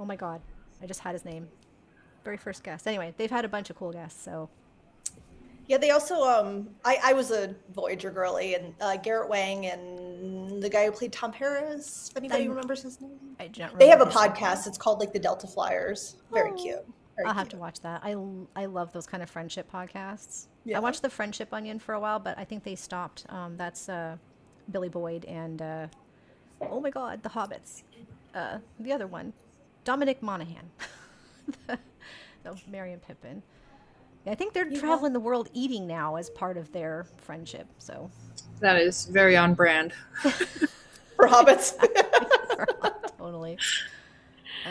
my God, I just had his name. Very first guest. Anyway, they've had a bunch of cool guests, so. Yeah, they also I was a Voyager girly, and Garrett Wang and the guy who played Tom Paris, if anybody I'm- remembers his name. I don't They have a remember his name. podcast. It's called like the Delta Flyers. Very Oh. cute. Very I'll cute. have to watch that. I love those kind of friendship podcasts. Yeah. I watched the Friendship Onion for a while, but I think they stopped. That's Billy Boyd and oh my God, the Hobbits. The other one, Dominic Monaghan. No, Merry and Pippin. Yeah, I think they're Yeah. traveling the world eating now as part of their friendship. So That is very on brand. For hobbits. totally.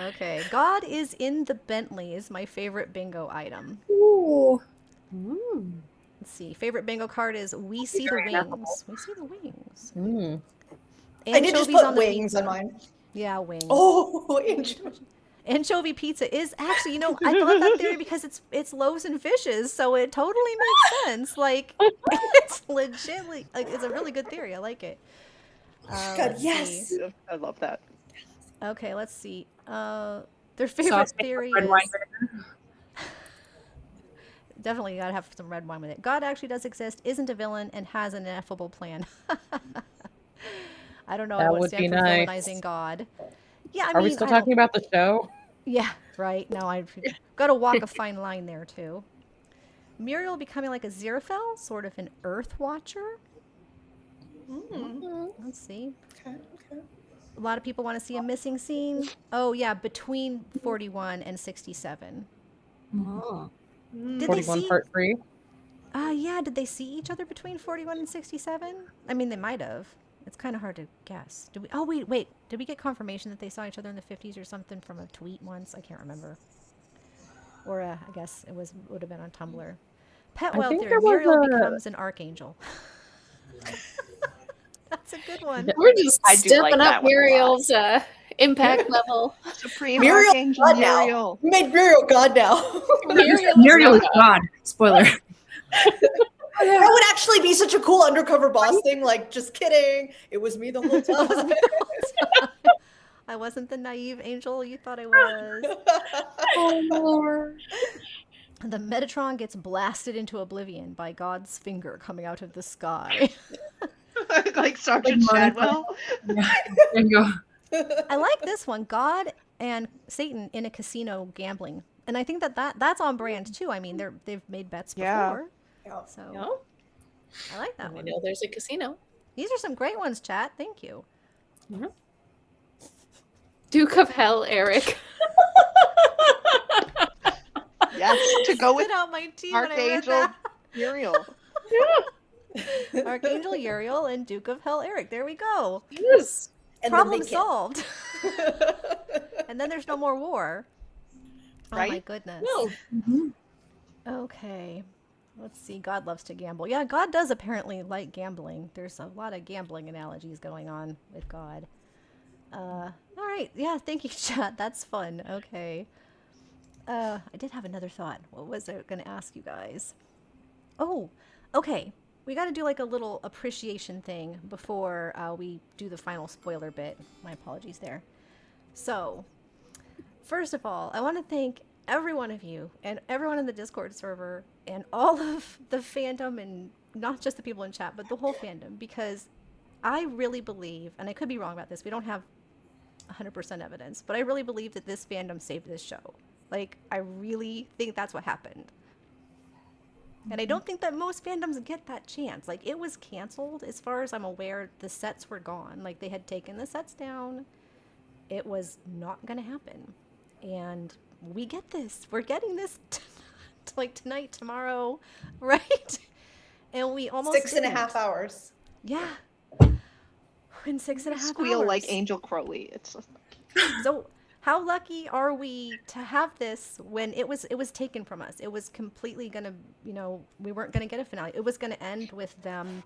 Okay, God is in the Bentley is my favorite bingo item. Ooh. Let's see. Favorite bingo card is We See the Very unethical. Wings. We see the wings. Mm. I did just Anchovies put on the wings pizza. on mine. Yeah, wings. Oh, angel. Anchovy pizza is actually, I love that theory because it's loaves and fishes, so it totally makes sense. Like, it's legitimately, like, it's a really good theory. I like it. God, Let's see. yes. I love that. Okay, let's see. Their Sauce favorite made with theory red wine is vinegar. definitely gotta have some red wine with it. God actually does exist, isn't a villain, and has an ineffable plan. I don't know. I That won't would stand be for nice. villainizing God. Yeah, I Are we mean, still I don't. talking about the show? Yeah, right. No, I've got to walk a fine line there too. Muriel becoming like a Xerophil, sort of an Earth Watcher. Let's see. Okay, okay. A lot of people want to see a missing scene. Oh yeah, between 41 and 67. Oh. Did they 41 see? part 3? Yeah. Did they see each other between 41 and 67? I mean, they might have. It's kind of hard to guess. Did we? Oh wait. Did we get confirmation that they saw each other in the 50s or something from a tweet once? I can't remember. Or I guess it would have been on Tumblr. Pet I Wild think Theory. there was Muriel a- becomes an archangel. That's a good one. We're just I do like stepping that up one a lot. Muriel's impact level. Supreme Muriel Archangel God now. Muriel. We made Muriel God now. Muriel is God. Spoiler. That would actually be such a cool undercover boss thing. Like, just kidding. It was me the whole time. I wasn't the naive angel you thought I was. Oh Lord. The Metatron gets blasted into oblivion by God's finger coming out of the sky. Like Sergeant Like Shadwell. Yeah. There you go. I like this one. God and Satan in a casino gambling. And I think that's on brand too. I mean, they've made bets Yeah. before. Yeah. So No, I like that I one. know there's a casino. These are some great ones, chat. Thank you. Duke of Hell, Eric. Yes, to go with Spit out my tea when I read Archangel that. Muriel. Archangel Uriel and Duke of Hell Eric. There we go. Yes. And then Problem they can't. solved. And then there's no more war. Oh my Right? goodness. No. Okay. Let's see. God loves to gamble. Yeah, God does apparently like gambling. There's a lot of gambling analogies going on with God. All right. Yeah, thank you, chat. That's fun. Okay. I did have another thought. What was I going to ask you guys? Oh, okay. We got to do like a little appreciation thing before we do the final spoiler bit. My apologies there. So, first of all, I want to thank every one of you and everyone in the Discord server and all of the fandom, and not just the people in chat, but the whole fandom, because I really believe, and I could be wrong about this, we don't have 100% evidence, but I really believe that this fandom saved this show. Like, I really think that's what happened. And I don't think that most fandoms get that chance. Like, it was canceled. As far as I'm aware, the sets were gone. Like, they had taken the sets down. It was not going to happen. And we get this. We're getting this like tonight, tomorrow, right? And we almost 6.5 didn't. hours. Yeah. In 6.5 Squeal hours. like Angel Crowley. It's just So how lucky are we to have this when it was taken from us? It was completely gonna, we weren't gonna get a finale. It was gonna end with them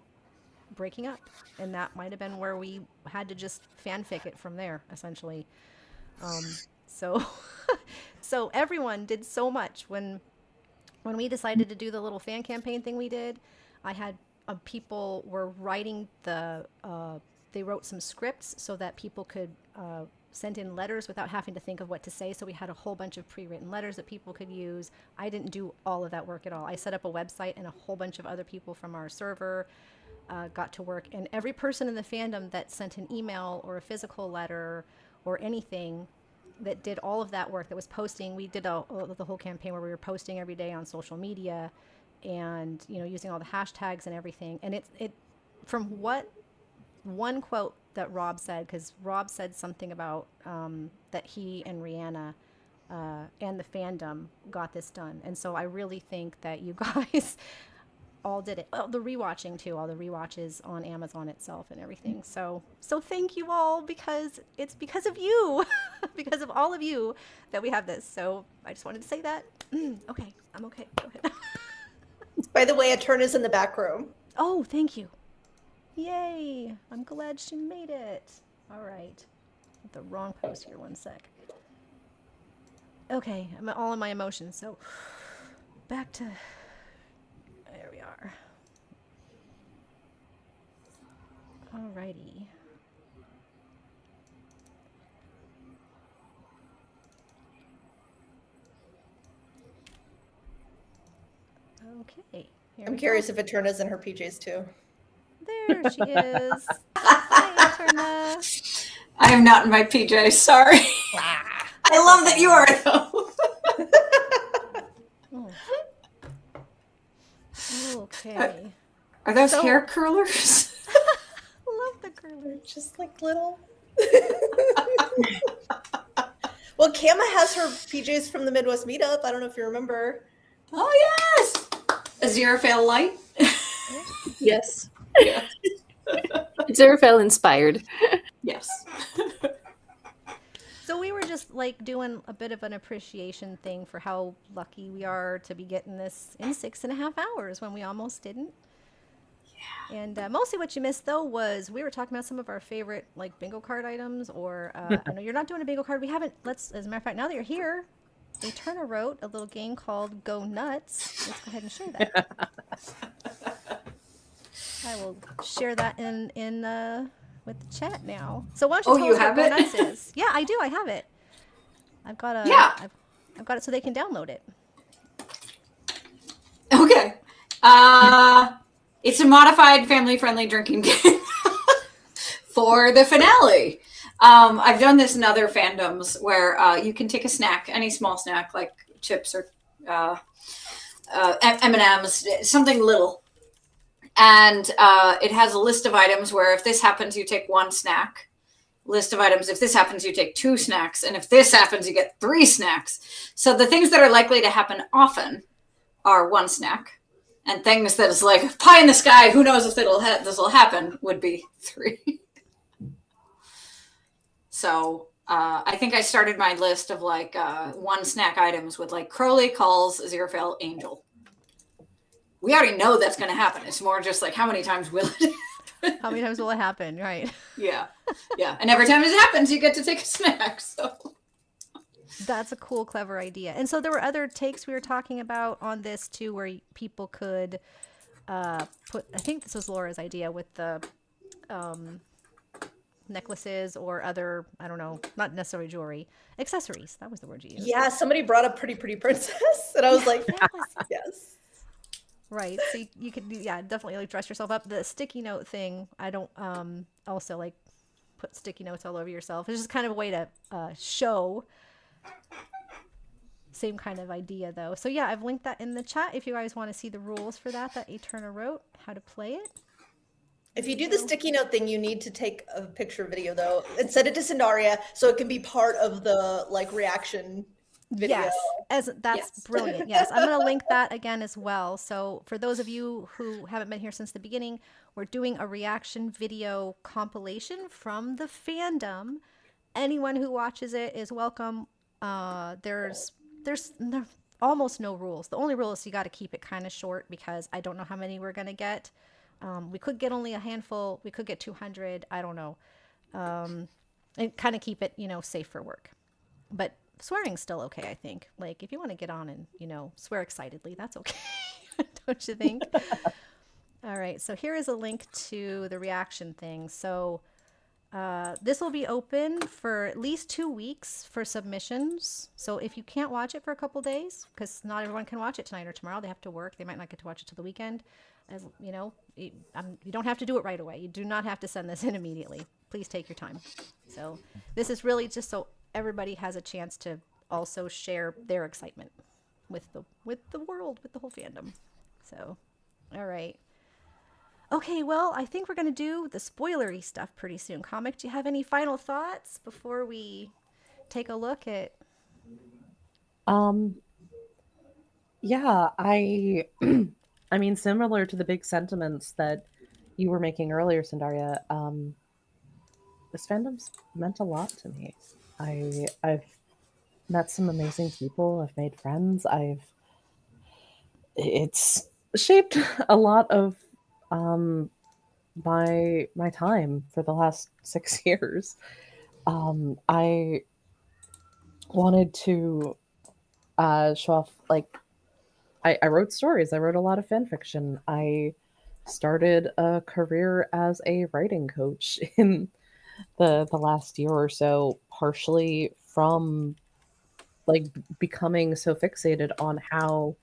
breaking up, and that might have been where we had to just fanfic it from there, essentially. So so everyone did so much when we decided to do the little fan campaign thing we did. I had people were writing they wrote some scripts so that people could send in letters without having to think of what to say. So we had a whole bunch of pre-written letters that people could use. I didn't do all of that work at all. I set up a website, and a whole bunch of other people from our server got to work. And every person in the fandom that sent an email or a physical letter or anything that did all of that work, that was posting, we did the whole campaign where we were posting every day on social media and, using all the hashtags and everything. And it from what one quote that Rob said, because Rob said something about that he and Rihanna and the fandom got this done. And so I really think that you guys all did it. Oh, the rewatching too, all the rewatches on Amazon itself and everything. So thank you all, because it's because of you, because of all of you that we have this. So I just wanted to say that. Okay, I'm okay. Go ahead. By the way, a turn is in the back room. Oh, thank you. Yay! I'm glad she made it. All right. The wrong post here. One sec. Okay, I'm all in my emotions. So back to there we are. Alrighty. Okay. Here I'm we curious go. if Eterna's in her PJs too. There she is. Hi, Eterna. I am not in my PJs. Sorry. Ah, I love that you are though. Oh. Okay. Are those So- hair curlers? Love the curlers. just like little. Well, Kama has her PJs from the Midwest meetup. I don't know if you remember. Oh yes. Aziraphale light. Yes. Yeah. Aziraphale inspired. Yes. So we were just like doing a bit of an appreciation thing for how lucky we are to be getting this in 6.5 hours when we almost didn't. Yeah. And mostly what you missed though was we were talking about some of our favorite like bingo card items, or I know you're not doing a bingo card. We haven't. As a matter of fact, now that you're here, Eterna wrote a little game called Go Nuts. Let's go ahead and share that. I will share that in with the chat now. So why don't you tell you us what have Go it? Nuts is? Yeah, I do. I have it. I've got a. Yeah. I've got it so they can download it. Okay. It's a modified family-friendly drinking game for the finale. I've done this in other fandoms where you can take a snack, any small snack like chips or M&Ms, something little, and it has a list of items where if this happens, you take one snack. List of items, if this happens, you take 2 snacks, and if this happens, you get 3 snacks. So the things that are likely to happen often are 1 snack. And things that is like pie in the sky, who knows if this will happen, would be 3. So I think I started my list of like 1 snack items with like Crowley, Calls, Aziraphale, Angel. We already know that's going to happen. It's more just like how many times will it? How many times will it happen? Right. Yeah. And every time it happens, you get to take a snack. So That's a cool, clever idea. And so there were other takes we were talking about on this too, where people could put. I think this was Laura's idea with the necklaces or other. I don't know, not necessarily jewelry, accessories. That was the word you used. Yeah, somebody brought up Pretty Pretty Princess, and I was like, yes. Right. So you could, definitely like dress yourself up. The sticky note thing, I don't also like put sticky notes all over yourself. It's just kind of a way to show. Same kind of idea though. So yeah, I've linked that in the chat if you guys want to see the rules for that Eterna wrote, how to play it. If you do the sticky note thing, you need to take a picture video though and send it to Cindaria so it can be part of the like reaction video. Yes, that's brilliant. Yes, I'm going to link that again as well. So for those of you who haven't been here since the beginning, we're doing a reaction video compilation from the fandom. Anyone who watches it is welcome. There's almost no rules. The only rule is you got to keep it kind of short because I don't know how many we're going to get. We could get only a handful. We could get 200. I don't know. And kind of keep it, safe for work. But swearing's still okay, I think. Like, if you want to get on and, swear excitedly, that's okay. Don't you think? All right. So here is a link to the reaction thing. So this will be open for at least 2 weeks for submissions. So if you can't watch it for a couple days, because not everyone can watch it tonight or tomorrow, they have to work. They might not get to watch it till the weekend. As you know, you don't have to do it right away. You do not have to send this in immediately. Please take your time. So this is really just so everybody has a chance to also share their excitement with the world, with the whole fandom. So, all right. Okay, well, I think we're going to do the spoilery stuff pretty soon. Comic, do you have any final thoughts before we take a look at... Yeah, I mean, similar to the big sentiments that you were making earlier, Cindaria, this fandom's meant a lot to me. I've met some amazing people. I've made friends. It's shaped a lot of my time for the last 6 years. I wanted to show off, like, I wrote stories. I wrote a lot of fan fiction. I started a career as a writing coach in the last year or so, partially from like becoming so fixated on how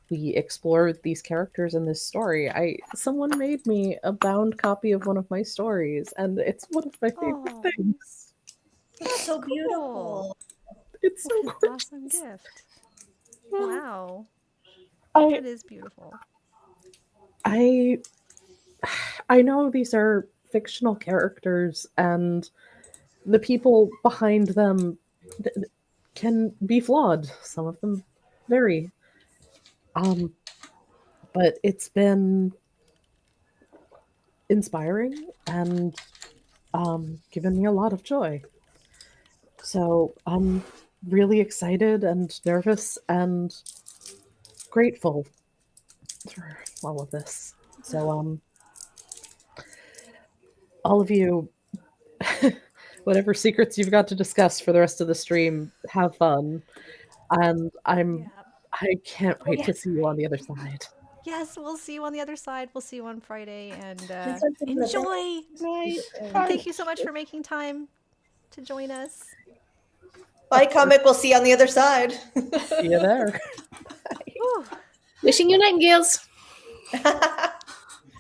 we explore these characters in this story. Someone made me a bound copy of one of my stories, and it's one of my favorite Oh, things. That's so cool. beautiful. It's so What an gorgeous. awesome gift. Wow. I That is beautiful. I I know these are fictional characters, and the people behind them can be flawed. Some of them very. But it's been inspiring and given me a lot of joy. So I'm really excited and nervous and grateful for all of this. So all of you, whatever secrets you've got to discuss for the rest of the stream, have fun. And Yeah. I can't wait to see you on the other side. Yes, we'll see you on the other side. We'll see you on Friday, and It's like the enjoy. Night. Thank you so much for making time to join us. Bye, comic. We'll see you on the other side. See you there. Whew. Wishing you nightingales.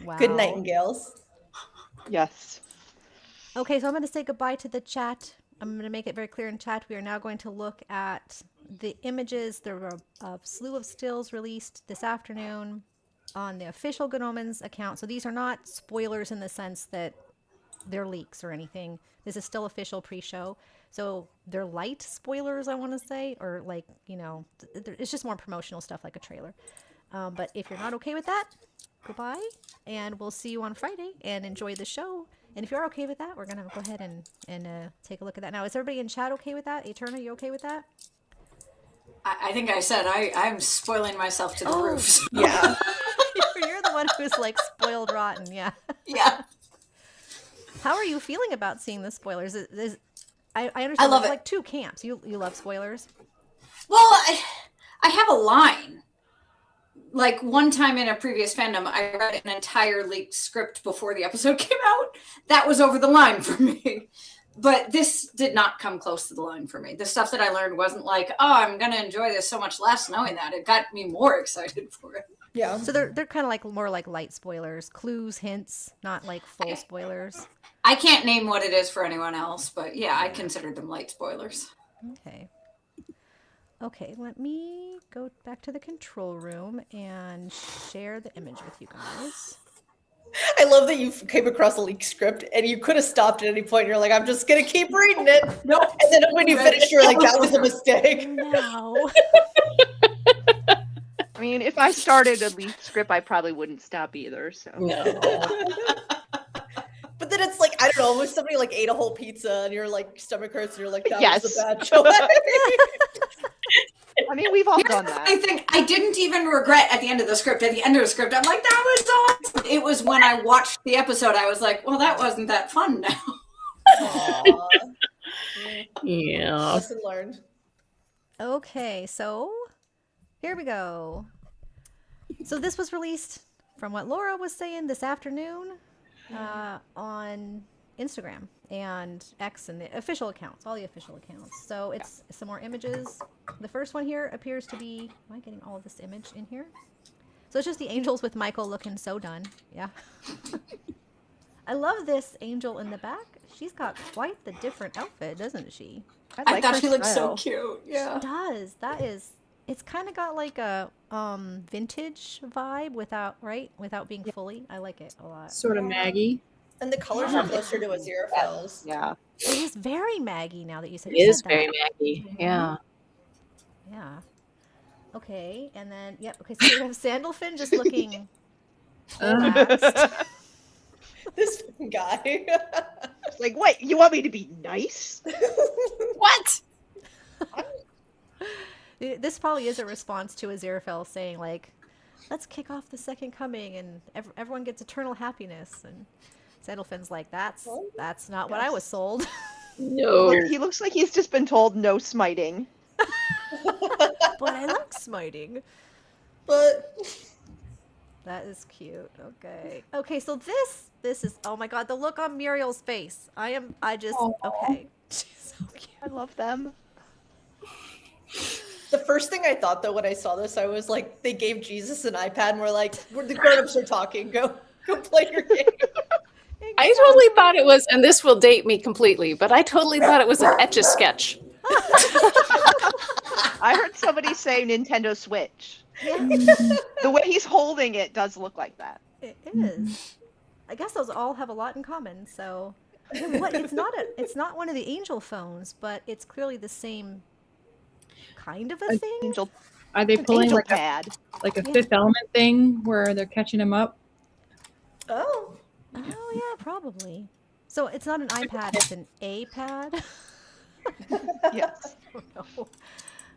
Wow. Good nightingales. Yes. Okay, so I'm going to say goodbye to the chat. I'm going to make it very clear in chat. We are now going to look at the images. There were a slew of stills released this afternoon on the official Good Omens account. So these are not spoilers in the sense that they're leaks or anything. This is still official pre-show. So they're light spoilers, I want to say, or like, you know, it's just more promotional stuff like a trailer. But if you're not okay with that, goodbye, and we'll see you on Friday, and enjoy the show. And if you're okay with that, we're gonna go ahead and take a look at that now. Is everybody in chat okay with that? Eterna, you okay with that? I think I said I'm spoiling myself to the Oh. roof. So, Yeah. You're the one who's like spoiled rotten, yeah. yeah. How are you feeling about seeing the spoilers? I understand I love there's it. like two camps. You love spoilers. Well, I have a line. Like one time in a previous fandom, I read an entire leaked script before the episode came out. That was over the line for me. But this did not come close to the line for me. The stuff that I learned wasn't like, oh, I'm going to enjoy this so much less knowing that. It got me more excited for it. Yeah. So they're kind of like more like light spoilers, clues, hints, not like full spoilers. I can't name what it is for anyone else, but yeah, I considered them light spoilers. Okay. Okay, let me go back to the control room and share the image with you guys. I love that you came across a leaked script and you could have stopped at any point. You're like, I'm just going to keep reading it. Nope. And then when you finish, you're like, that was a mistake. No. I mean, if I started a leaked script, I probably wouldn't stop either. So. But then it's like, I don't know, if somebody like ate a whole pizza and your like stomach hurts and you're like, that Yes. was a bad choice. I mean, we've all done that. I think I didn't even regret at the end of the script. At the end of the script, I'm like, that was awesome. It was when I watched the episode, I was like, well, that wasn't that fun now. Aw. Yeah. Lesson learned. Okay, so here we go. So this was released, from what Laura was saying, this afternoon on Instagram and X and the official accounts, all the official accounts. So it's some more images. The first one here appears to be, am I getting all of this image in here? So it's just the angels with Michael looking so done. Yeah. I love this angel in the back. She's got quite the different outfit, doesn't she? I thought her she looked so style. cute. Yeah. It does. That is, it's kind of got like a vintage vibe without being fully. I like it a lot. Sort of Maggie. And the colors are closer to Aziraphale's. Yeah. It is very Maggie now that you said It is said very that. Maggie. Yeah. Yeah. Okay, and then yep. Okay, so we have Sandalfin just looking relaxed. This guy. It's like, wait, you want me to be nice? What? This probably is a response to Aziraphale saying like, "Let's kick off the second coming, and everyone gets eternal happiness." And Sandalfin's like, "That's not what I was sold." No. He looks like he's just been told no smiting. But I like smiting. But That is cute. Okay. Okay, so this is, oh my god, the look on Muriel's face. Okay. She's so cute. I love them. the first thing I thought though when I saw this, I was like, they gave Jesus an iPad and we're like, the grown-ups are talking. Go play your game. I totally thought it was, and this will date me completely, but I totally thought it was an Etch-a-Sketch. I heard somebody say Nintendo Switch. Yeah, The way he's holding it does look like that. it is. I guess those all have a lot in common. So, what? It's not one of the angel phones, but it's clearly the same kind of a thing. Angel, Are they pulling angel like pad. a Fifth Element thing where they're catching him up? Oh. Oh yeah, probably. So it's not an iPad; it's an A-pad. Yes. Oh, no.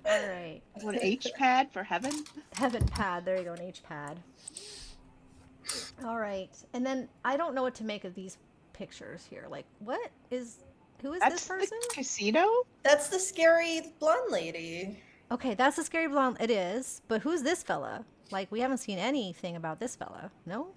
All right, An H pad for heaven. heaven pad. There you go, an H-pad. All right, and then I don't know what to make of these pictures here. Like, who is That's this person? the casino? That's the scary blonde lady. Okay, that's the scary blonde. It is, but who's this fella? Like, we haven't seen anything about this fella. No.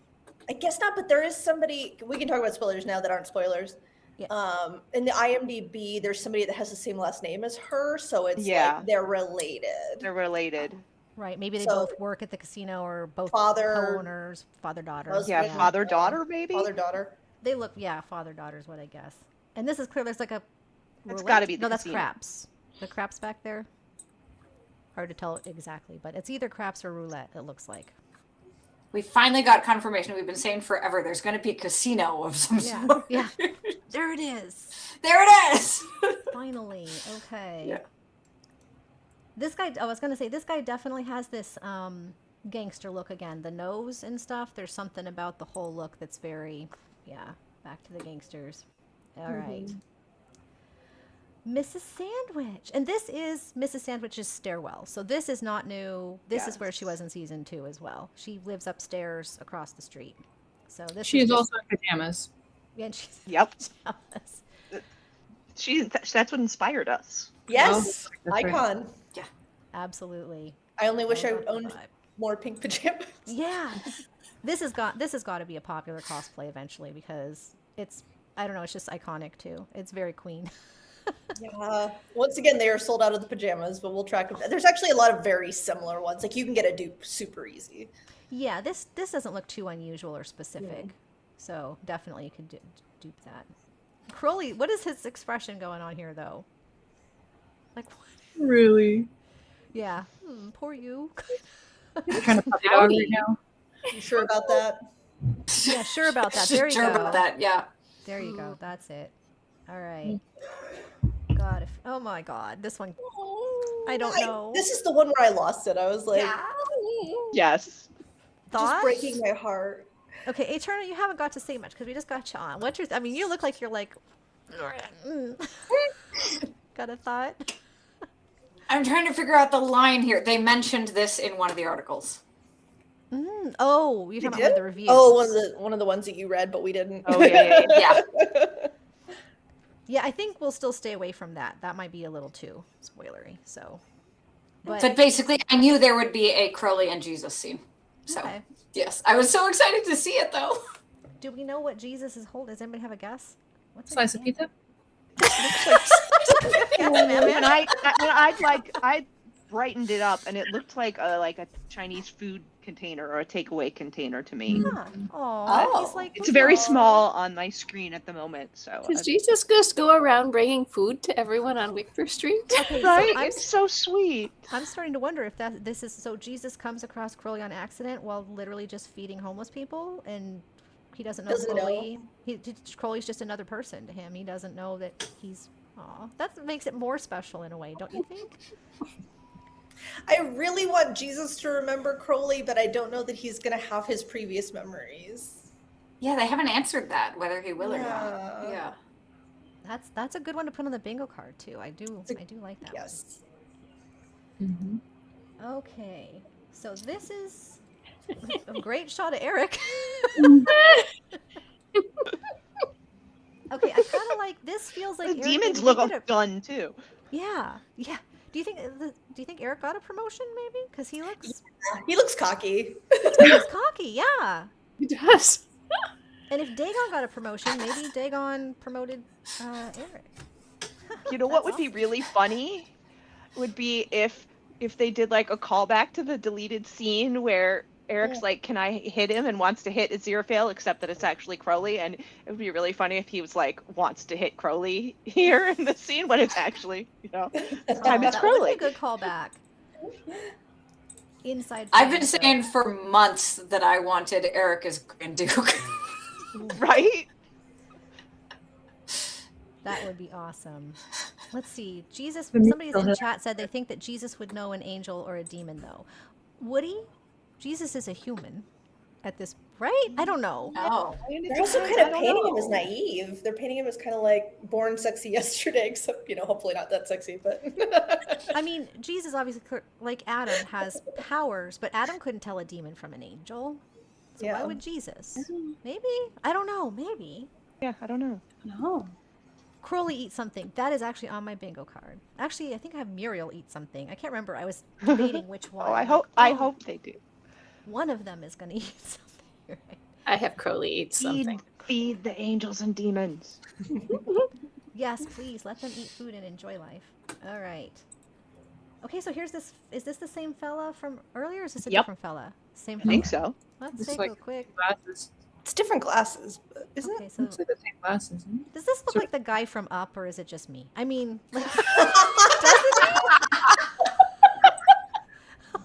I guess not, but there is somebody. We can talk about spoilers now that aren't spoilers. Yeah. In the IMDb, there's somebody that has the same last name as her, so it's Yeah. like they're related. They're related. Right. Maybe they So- both work at the casino or both Father- co-owners, father-daughter. Husband. Yeah, Yeah. father daughter maybe. Father daughter. They look, yeah, father-daughter is what I guess. And this is clear. There's like a. That's roulette? gotta be the No, that's casino. craps. The craps back there. Hard to tell exactly, but it's either craps or roulette. It looks like. We finally got confirmation. We've been saying forever there's going to be a casino of some Yeah. sort. Yeah. There it is. There it is. Finally. Okay. Yeah. This guy, I was going to say, this guy definitely has this gangster look again. The nose and stuff, there's something about the whole look that's very, yeah, back to the gangsters. All right. Mrs. Sandwich. And this is Mrs. Sandwich's stairwell. So this is not new. This is where she was in season 2 as well. She lives upstairs across the street. So this She is is just- also in pajamas. Yeah, and she's Yep. jealous. That's what inspired us. Yes, that's right. icon. Absolutely. I only wish I Got the owned vibe. more pink pajamas. Yeah. This has got to be a popular cosplay eventually because it's, I don't know, it's just iconic too. It's very queen. Yeah. Once again, they are sold out of the pajamas, but we'll track them. There's actually a lot of very similar ones. Like you can get a dupe super easy. Yeah, this doesn't look too unusual or specific. So definitely you could dupe that. Crowley, what is his expression going on here though? Like what? Really? Yeah. Poor you. Kind of puppy dog right now. You sure about that? Yeah, sure about that. There you Sure go. about that, yeah. There you go. That's it. All right. God, oh my God, this one. I don't know. This is the one where I lost it. I was like, Yes. Thoughts? just breaking my heart. Okay, Eternal, you haven't got to say much because we just got you on. What's your? I mean, you look like you're like. Got a thought? I'm trying to figure out the line here. They mentioned this in one of the articles. Oh, you're You talking about did? the reviews. Oh, one of the ones that you read, but we didn't. Oh yeah. Yeah. Yeah, I think we'll still stay away from that. That might be a little too spoilery. So, But basically, I knew there would be a Crowley and Jesus scene. So, okay. yes. I was so excited to see it, though. Do we know what Jesus is holding? Does anybody have a guess? What's Slice of pizza? When I brightened it up, and it looked like a Chinese food container or a takeaway container to me. Oh, he's Oh. like. It's very small on my screen at the moment, so Does Jesus just go around bringing food to everyone on Victor Street? Okay, right? so It's so sweet. I'm starting to wonder if this is so Jesus comes across Crowley on accident while literally just feeding homeless people, and he doesn't know Doesn't know. Crowley. Crowley's just another person to him. He doesn't know that he's. Aw, that makes it more special in a way, don't you think? I really want Jesus to remember Crowley, but I don't know that he's going to have his previous memories. Yeah, they haven't answered that, whether he will or not. Yeah. Yeah. That's a good one to put on the bingo card too. I do like that. Yes. Mm-hmm. One. Okay, so this is a great shot of Eric. Okay, I kind of like this. Feels like The Eric demons did look a- done too. Yeah, yeah. Do Do you think Eric got a promotion maybe? Because he looks cocky. looks cocky, yeah. He does. And if Dagon got a promotion, maybe Dagon promoted Eric. You know what That's would be awesome. really funny? Would be if they did like a callback to the deleted scene where Eric's like, "Can I hit him?" and wants to hit Aziraphale, except that it's actually Crowley, and it would be really funny if he was like wants to hit Crowley here in the scene when it's actually, this time it's That would Crowley. be a good callback. Inside. I've been fans, saying for months that I wanted Eric as Grand Duke. Right? that would be awesome. Let's see. Jesus. For me, Somebody's in he'll- chat said they think that Jesus would know an angel or a demon, though. Would he? Jesus is a human. At this, right? I don't know. Oh. They're also kind of painting him as naive. They're painting him as kind of like born sexy yesterday, except hopefully not that sexy. But I mean, Jesus obviously, like Adam, has powers, but Adam couldn't tell a demon from an angel. So why Yeah. would Jesus? Maybe? I don't know. Maybe. Yeah, I don't know. No. Crowley eat something. That is actually on my bingo card. Actually, I think I have Muriel eat something. I can't remember. I was debating which one. Oh, I Like, hope I hope they do. one of them is going to eat something. Right? I have Crowley eat something. Feed the angels and demons. Yes, please let them eat food and enjoy life. All right. Okay, so here's this. Is this the same fella from earlier? Or is this a Yep. different fella? Same I fella. think so. Let's Just take like- a quick. Glasses. it's different glasses, isn't Okay, so It's like the same glasses. Isn't it? does this look So- like the guy from Up, or is it just me? I mean, like,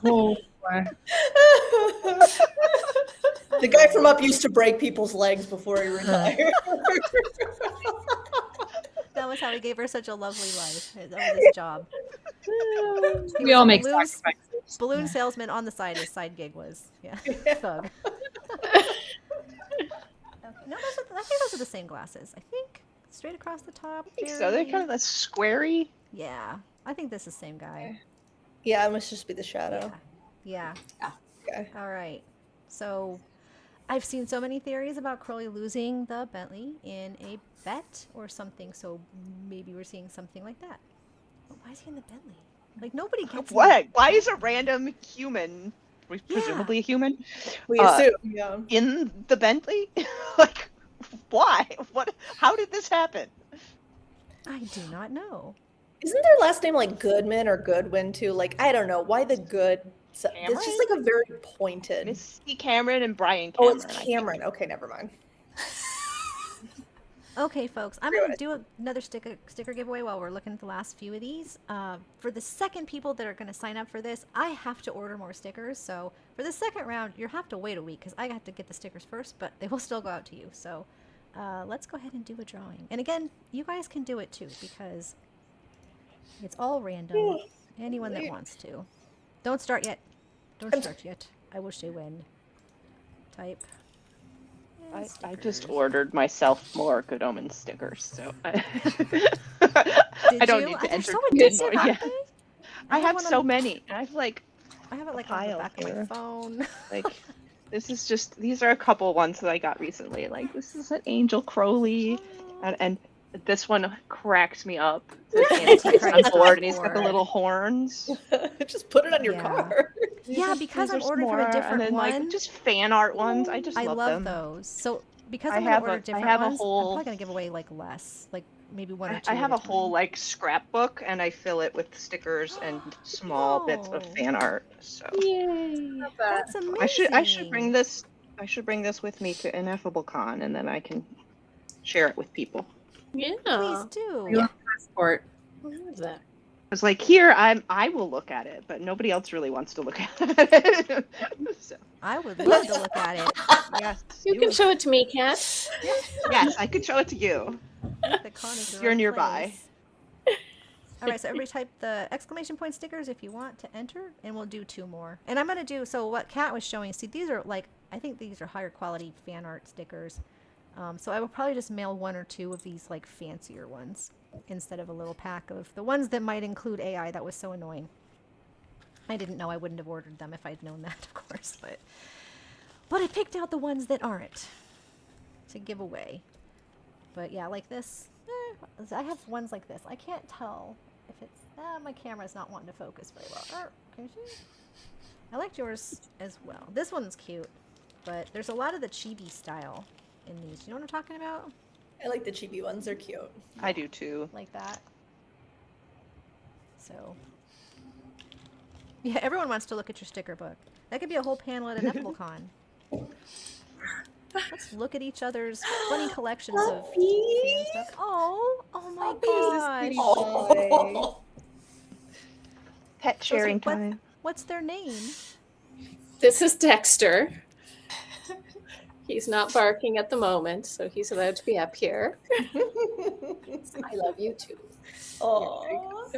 Oh, boy. it? The guy from Up used to break people's legs before he retired. that was how he gave her such a lovely life. That was his job. He We was all a make balloon, sacrifices. balloon salesman on the side. His side gig was thug. No, I think those are the same glasses. I think straight across the top. I think so. They're very- kind of that squarey. Yeah, I think this is the same guy. Yeah, it must just be the shadow. Yeah. Okay. All right. So I've seen so many theories about Crowley losing the Bentley in a bet or something. So maybe we're seeing something like that. But why is he in the Bentley? Like nobody gets me. What? Why is a random human, presumably a human, We Uh, assume, yeah. in the Bentley? Like, why? What? How did this happen? I do not know. Isn't their last name like Goodman or Goodwin too? Like, I don't know. Why the good? So, it's just like a very pointed. Misty Cameron and Brian Oh, Cameron. it's I think. Cameron. Okay, never mind. Okay, folks, I'm going to do another sticker giveaway while we're looking at the last few of these. For the second people that are going to sign up for this, I have to order more stickers. So for the second round, you'll have to wait a week because I have to get the stickers first, but they will still go out to you. So let's go ahead and do a drawing. And again, you guys can do it too because it's all random. Anyone that wants to. Don't start yet. Don't start yet. I wish they win. Type. And I just stickers. ordered myself more Good Omens stickers, so I Did don't you? need to They're enter so good addictive, more. aren't Yeah. they? I have one so on- many. I have like I have it like on the pile back of my here. phone. like this is just these are a couple ones that I got recently. Like this is an Angel Crowley, and this one cracks me up. It says It's Antichrist cracks on me board, and he's got the board. little horns. Just put it on your Yeah. car. Yeah, because I'm There's ordering from more, a different and then, one. like just fan art ones. I just I love love them. those. So because I I'm gonna have order a- I different have a ones, I'm whole- probably gonna give away like less, like maybe one or two. I have at a whole time. like scrapbook, and I fill it with stickers and small bits of No. fan art. So Yay. That's amazing. I should bring this. I should bring this with me to Ineffable Con, and then I can share it with people. Please Yeah. do. Yeah. Passport. I love that. It's like here I will look at it, but nobody else really wants to look at it. So, I would love to look at it. yes, You can show it to me, Kat. yes, I could show it to you. The con is the You're right nearby. place. All right, so everybody type the exclamation point stickers if you want to enter, and we'll do 2 more. And I'm gonna do so. What Kat was showing. See, these are like I think these are higher quality fan art stickers. So I will probably just mail 1 or 2 of these like fancier ones instead of a little pack of the ones that might include AI. That was so annoying. I didn't know. I wouldn't have ordered them if I'd known that, of course. But I picked out the ones that aren't to give away. But yeah, like this. I have ones like this. I can't tell if it's My camera's not wanting to focus very well. Can you see? I liked yours as well. This one's cute, but there's a lot of the chibi style in these. You know what I'm talking about? I like the chibi ones. They're cute. I do too. Like that. So, yeah, everyone wants to look at your sticker book. That could be a whole panel at Ineffable Con. Let's look at each other's funny collections of fan stuff. Oh my gosh. Oh. Pet sharing time. What's their name? This is Dexter. He's not barking at the moment, so he's allowed to be up here. I love you too. Oh.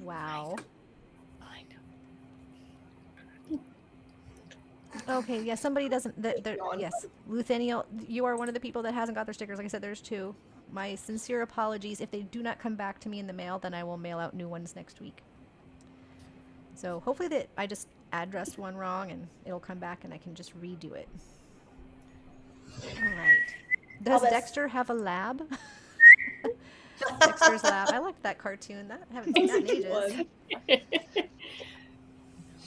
Wow. I know. Okay, yeah, somebody doesn't. Yes, Luthaniel, you are one of the people that hasn't got their stickers. Like I said, there's 2. My sincere apologies. If they do not come back to me in the mail, then I will mail out new ones next week. So hopefully that I just addressed one wrong and it'll come back and I can just redo it. All right. Does Dexter have a lab? Dexter's Lab. I liked that cartoon. I haven't seen that in ages.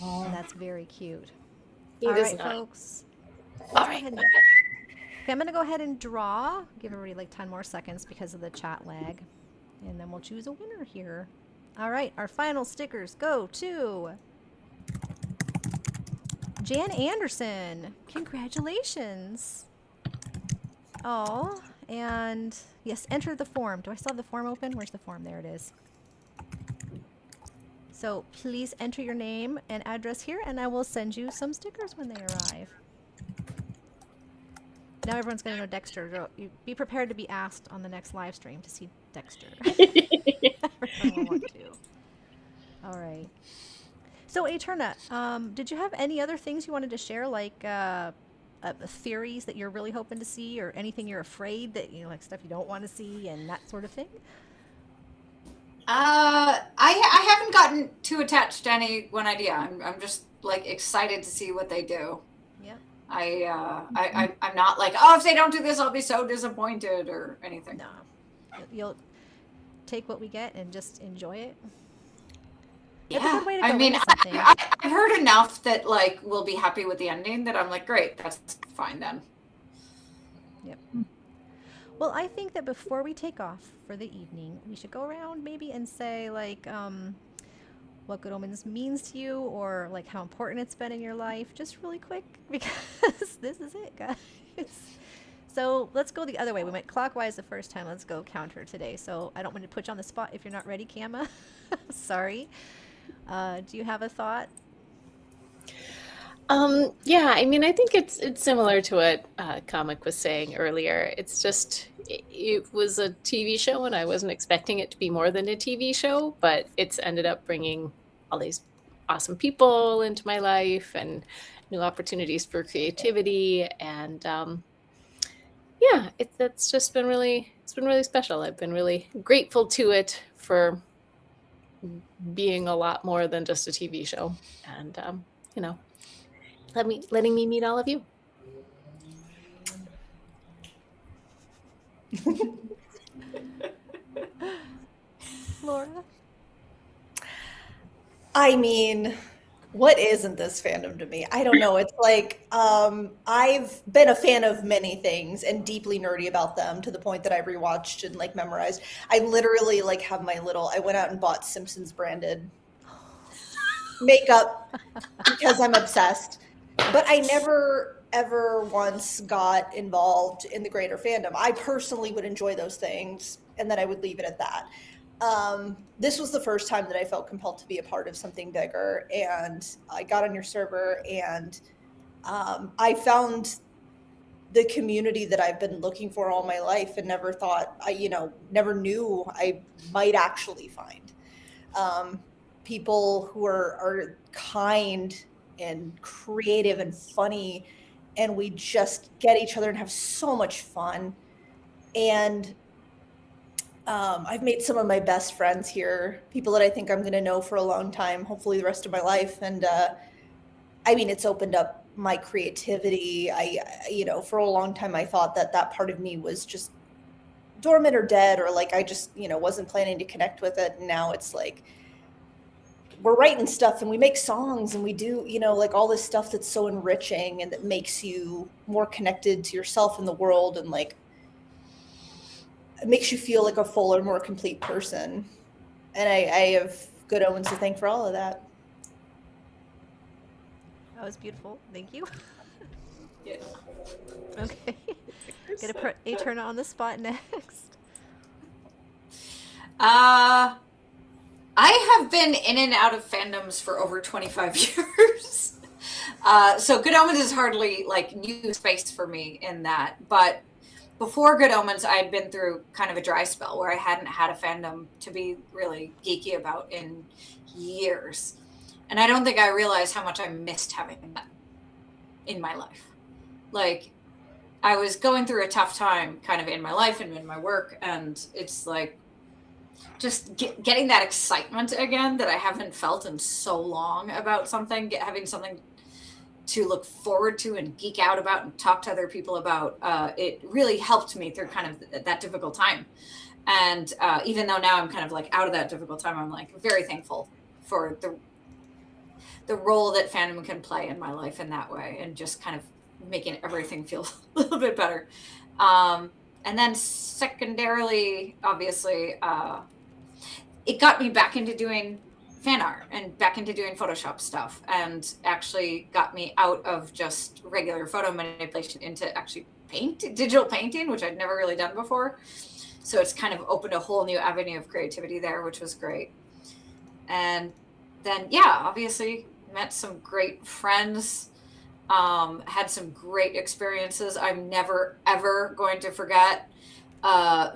That's very cute. All right, folks. All right. Okay, I'm going to go ahead and draw. Give everybody like 10 more seconds because of the chat lag. And then we'll choose a winner here. All right, our final stickers go to Jan Anderson. Congratulations. Oh, and yes, enter the form. Do I still have the form open? Where's the form? There it is. So please enter your name and address here, and I will send you some stickers when they arrive. Now everyone's going to know Dexter. You be prepared to be asked on the next live stream to see Dexter. Everyone will want to. All right. So, Eterna, did you have any other things you wanted to share, like theories that you're really hoping to see, or anything you're afraid that, you know, like stuff you don't want to see and that sort of thing? I haven't gotten too attached to any one idea. I'm just like excited to see what they do. Yeah. I'm not like, oh, if they don't do this, I'll be so disappointed or anything. No. You'll take what we get and just enjoy it. That's a good way to go I mean, into something. I've heard enough that like we'll be happy with the ending that I'm like, great, that's fine then. Yep. Well, I think that before we take off for the evening, we should go around maybe and say like what Good Omens means to you, or like how important it's been in your life, just really quick, because this is it, guys. So let's go the other way. We went clockwise the first time. Let's go counter today. So I don't want to put you on the spot if you're not ready, Kama. Sorry. Do you have a thought? Yeah, I mean, I think it's similar to what Comic was saying earlier. It's just, it was a TV show and I wasn't expecting it to be more than a TV show, but it's ended up bringing all these awesome people into my life and new opportunities for creativity. And yeah, it's just been really, it's been really special. I've been really grateful to it for being a lot more than just a TV show. And, you know, letting me meet all of you. Laura? I mean, what isn't this fandom to me? I don't know. It's like I've been a fan of many things and deeply nerdy about them to the point that I rewatched and like memorized. I literally like have my little, I went out and bought Simpsons branded makeup because I'm obsessed. But I never ever once got involved in the greater fandom. I personally would enjoy those things and then I would leave it at that. This was the first time that I felt compelled to be a part of something bigger, and I got on your server and I found the community that I've been looking for all my life and never thought never knew I might actually find. People who are kind and creative and funny, and we just get each other and have so much fun. And I've made some of my best friends here, people that I think I'm going to know for a long time, hopefully the rest of my life. And I mean, it's opened up my creativity. For a long time, I thought that part of me was just dormant or dead, or like I just, wasn't planning to connect with it. And now it's like we're writing stuff and we make songs and we do, like all this stuff that's so enriching and that makes you more connected to yourself and the world, and like it makes you feel like a fuller, more complete person. And I have Good Omens to thank for all of that. That was beautiful. Thank you. Yeah. Okay. Get a turn on the spot next. I have been in and out of fandoms for over 25 years. So Good Omens is hardly like new space for me in that. But before Good Omens, I had been through kind of a dry spell where I hadn't had a fandom to be really geeky about in years. And I don't think I realized how much I missed having that in my life. Like, I was going through a tough time kind of in my life and in my work. And it's like, just getting that excitement again that I haven't felt in so long about something, having something to look forward to and geek out about and talk to other people about, it really helped me through kind of that difficult time. And even though now I'm kind of like out of that difficult time, I'm like very thankful for the role that fandom can play in my life in that way, and just kind of making everything feel a little bit better. And then secondarily, obviously, it got me back into doing fan art and back into doing Photoshop stuff, and actually got me out of just regular photo manipulation into actually digital painting, which I'd never really done before. So it's kind of opened a whole new avenue of creativity there, which was great. And then, yeah, obviously met some great friends, had some great experiences. I'm never, ever going to forget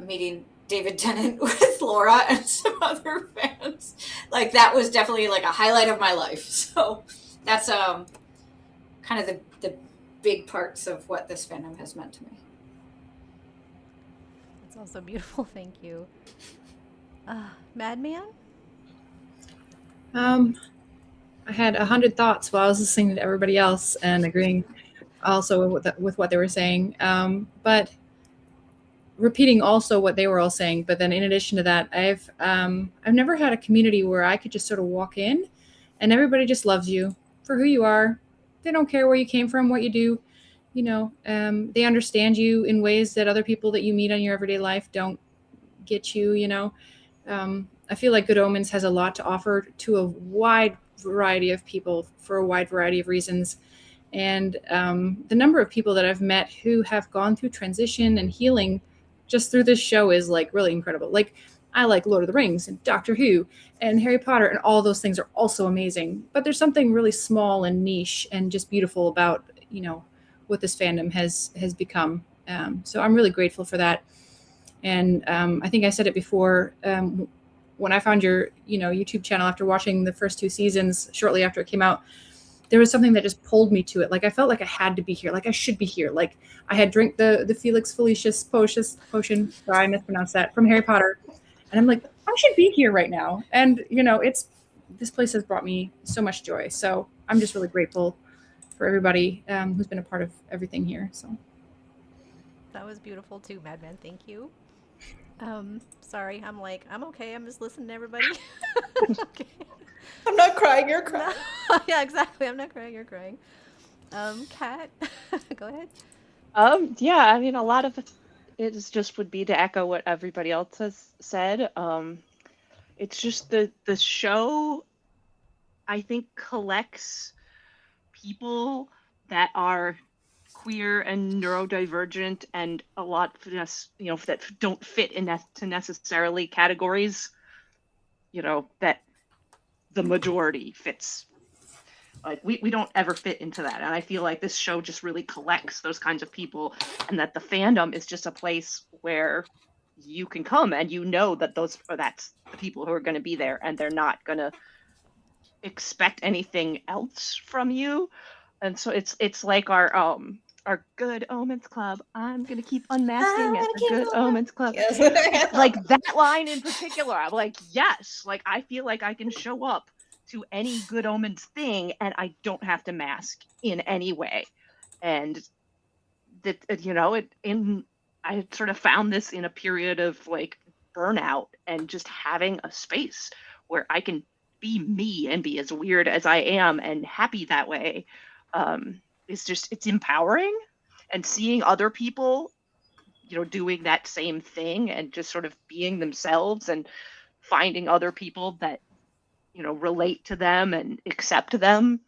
meeting David Tennant with Laura and some other fans. Like, that was definitely like a highlight of my life. So that's kind of the big parts of what this fandom has meant to me. It's also beautiful. Thank you. Madman? I had 100 thoughts while I was listening to everybody else and agreeing also with what they were saying. But repeating also what they were all saying. But then in addition to that, I've never had a community where I could just sort of walk in and everybody just loves you for who you are. They don't care where you came from, what you do. They understand you in ways that other people that you meet on your everyday life don't get you, I feel like Good Omens has a lot to offer to a wide variety of people for a wide variety of reasons. And the number of people that I've met who have gone through transition and healing just through this show is like really incredible. Like, I like Lord of the Rings and Doctor Who and Harry Potter, and all those things are also amazing. But there's something really small and niche and just beautiful about, what this fandom has become. So I'm really grateful for that. And I think I said it before, when I found your, YouTube channel after watching the first 2 seasons shortly after it came out, there was something that just pulled me to it. Like, I felt like I had to be here. Like, I should be here. Like, I had drank the Felix Felicis potion. Sorry, I mispronounced that, from Harry Potter. And I'm like, I should be here right now. And, this place has brought me so much joy. So I'm just really grateful for everybody who's been a part of everything here. So That was beautiful too, Madman. Thank you. Sorry, I'm okay. I'm just listening to everybody. Okay. I'm not crying, you're crying. No. Yeah, exactly. I'm not crying, you're crying. Kat, go ahead. Yeah, I mean, a lot of it just would be to echo what everybody else has said. It's just the show, I think, collects people that are queer and neurodivergent, and a lot of us, that don't fit into necessarily categories, that the majority fits. Like, we don't ever fit into that. And I feel like this show just really collects those kinds of people, and that the fandom is just a place where you can come and that that's the people who are going to be there, and they're not going to expect anything else from you. And so it's like our Good Omens Club. I'm gonna keep unmasking at the Good Omens Club. Yes. Like, that line in particular, I'm like, yes. Like, I feel like I can show up to any Good Omens thing and I don't have to mask in any way. And that, I sort of found this in a period of like burnout and just having a space where I can be me and be as weird as I am and happy that way. It's empowering, and seeing other people, doing that same thing and just sort of being themselves and finding other people that, relate to them and accept them.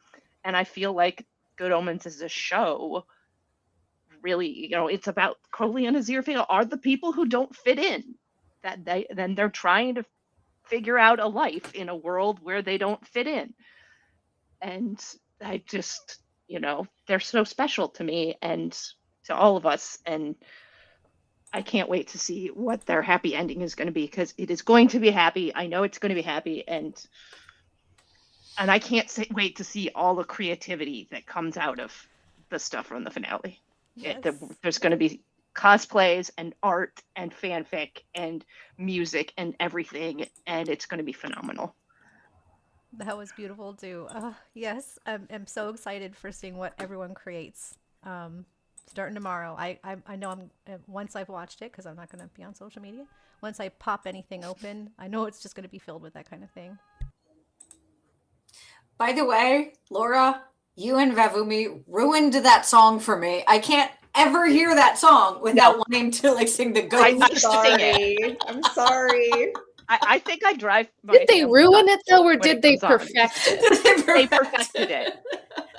And I feel like Good Omens is a show really, it's about Crowley and Aziraphale are the people who don't fit in. Then they're trying to figure out a life in a world where they don't fit in. And I just, they're so special to me and to all of us. And I can't wait to see what their happy ending is going to be, because it is going to be happy. I know it's going to be happy, and I can't wait to see all the creativity that comes out of the stuff from the finale. Yes. There's going to be cosplays and art and fanfic and music and everything, and it's going to be phenomenal. That was beautiful too. Yes, I'm so excited for seeing what everyone creates. Starting tomorrow. I know once I've watched it, because I'm not going to be on social media. Once I pop anything open, I know it's just going to be filled with that kind of thing. By the way, Laura, you and Vavumi ruined that song for me. I can't ever hear that song without wanting to like sing the ghost. I'm sorry. I'm sorry. I think I drive. Did they ruin it though, or did they perfect it? They perfected it.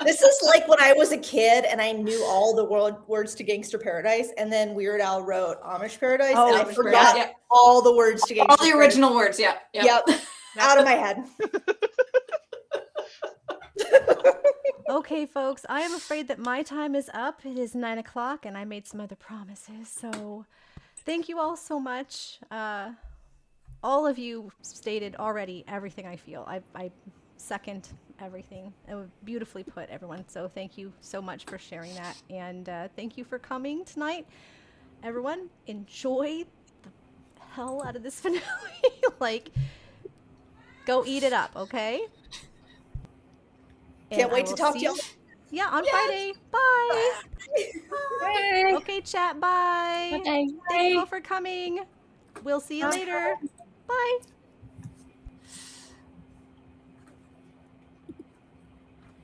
This is like when I was a kid and I knew all the words to Gangster Paradise, and then Weird Al wrote Amish Paradise, and I forgot all the words to Gangster Paradise. All the original words, yeah. Yep. Out of my head. Okay, folks, I am afraid that my time is up. It is 9 o'clock, and I made some other promises. So thank you all so much. All of you stated already everything I feel. I second everything. It was beautifully put, everyone. So thank you so much for sharing that. And thank you for coming tonight. Everyone, enjoy the hell out of this finale. Like, go eat it up, okay? Can't wait to talk to y'all. Yeah, on Friday. Bye. Bye. Okay, chat. Bye. Bye. Thank you all for coming. We'll see you later. Bye.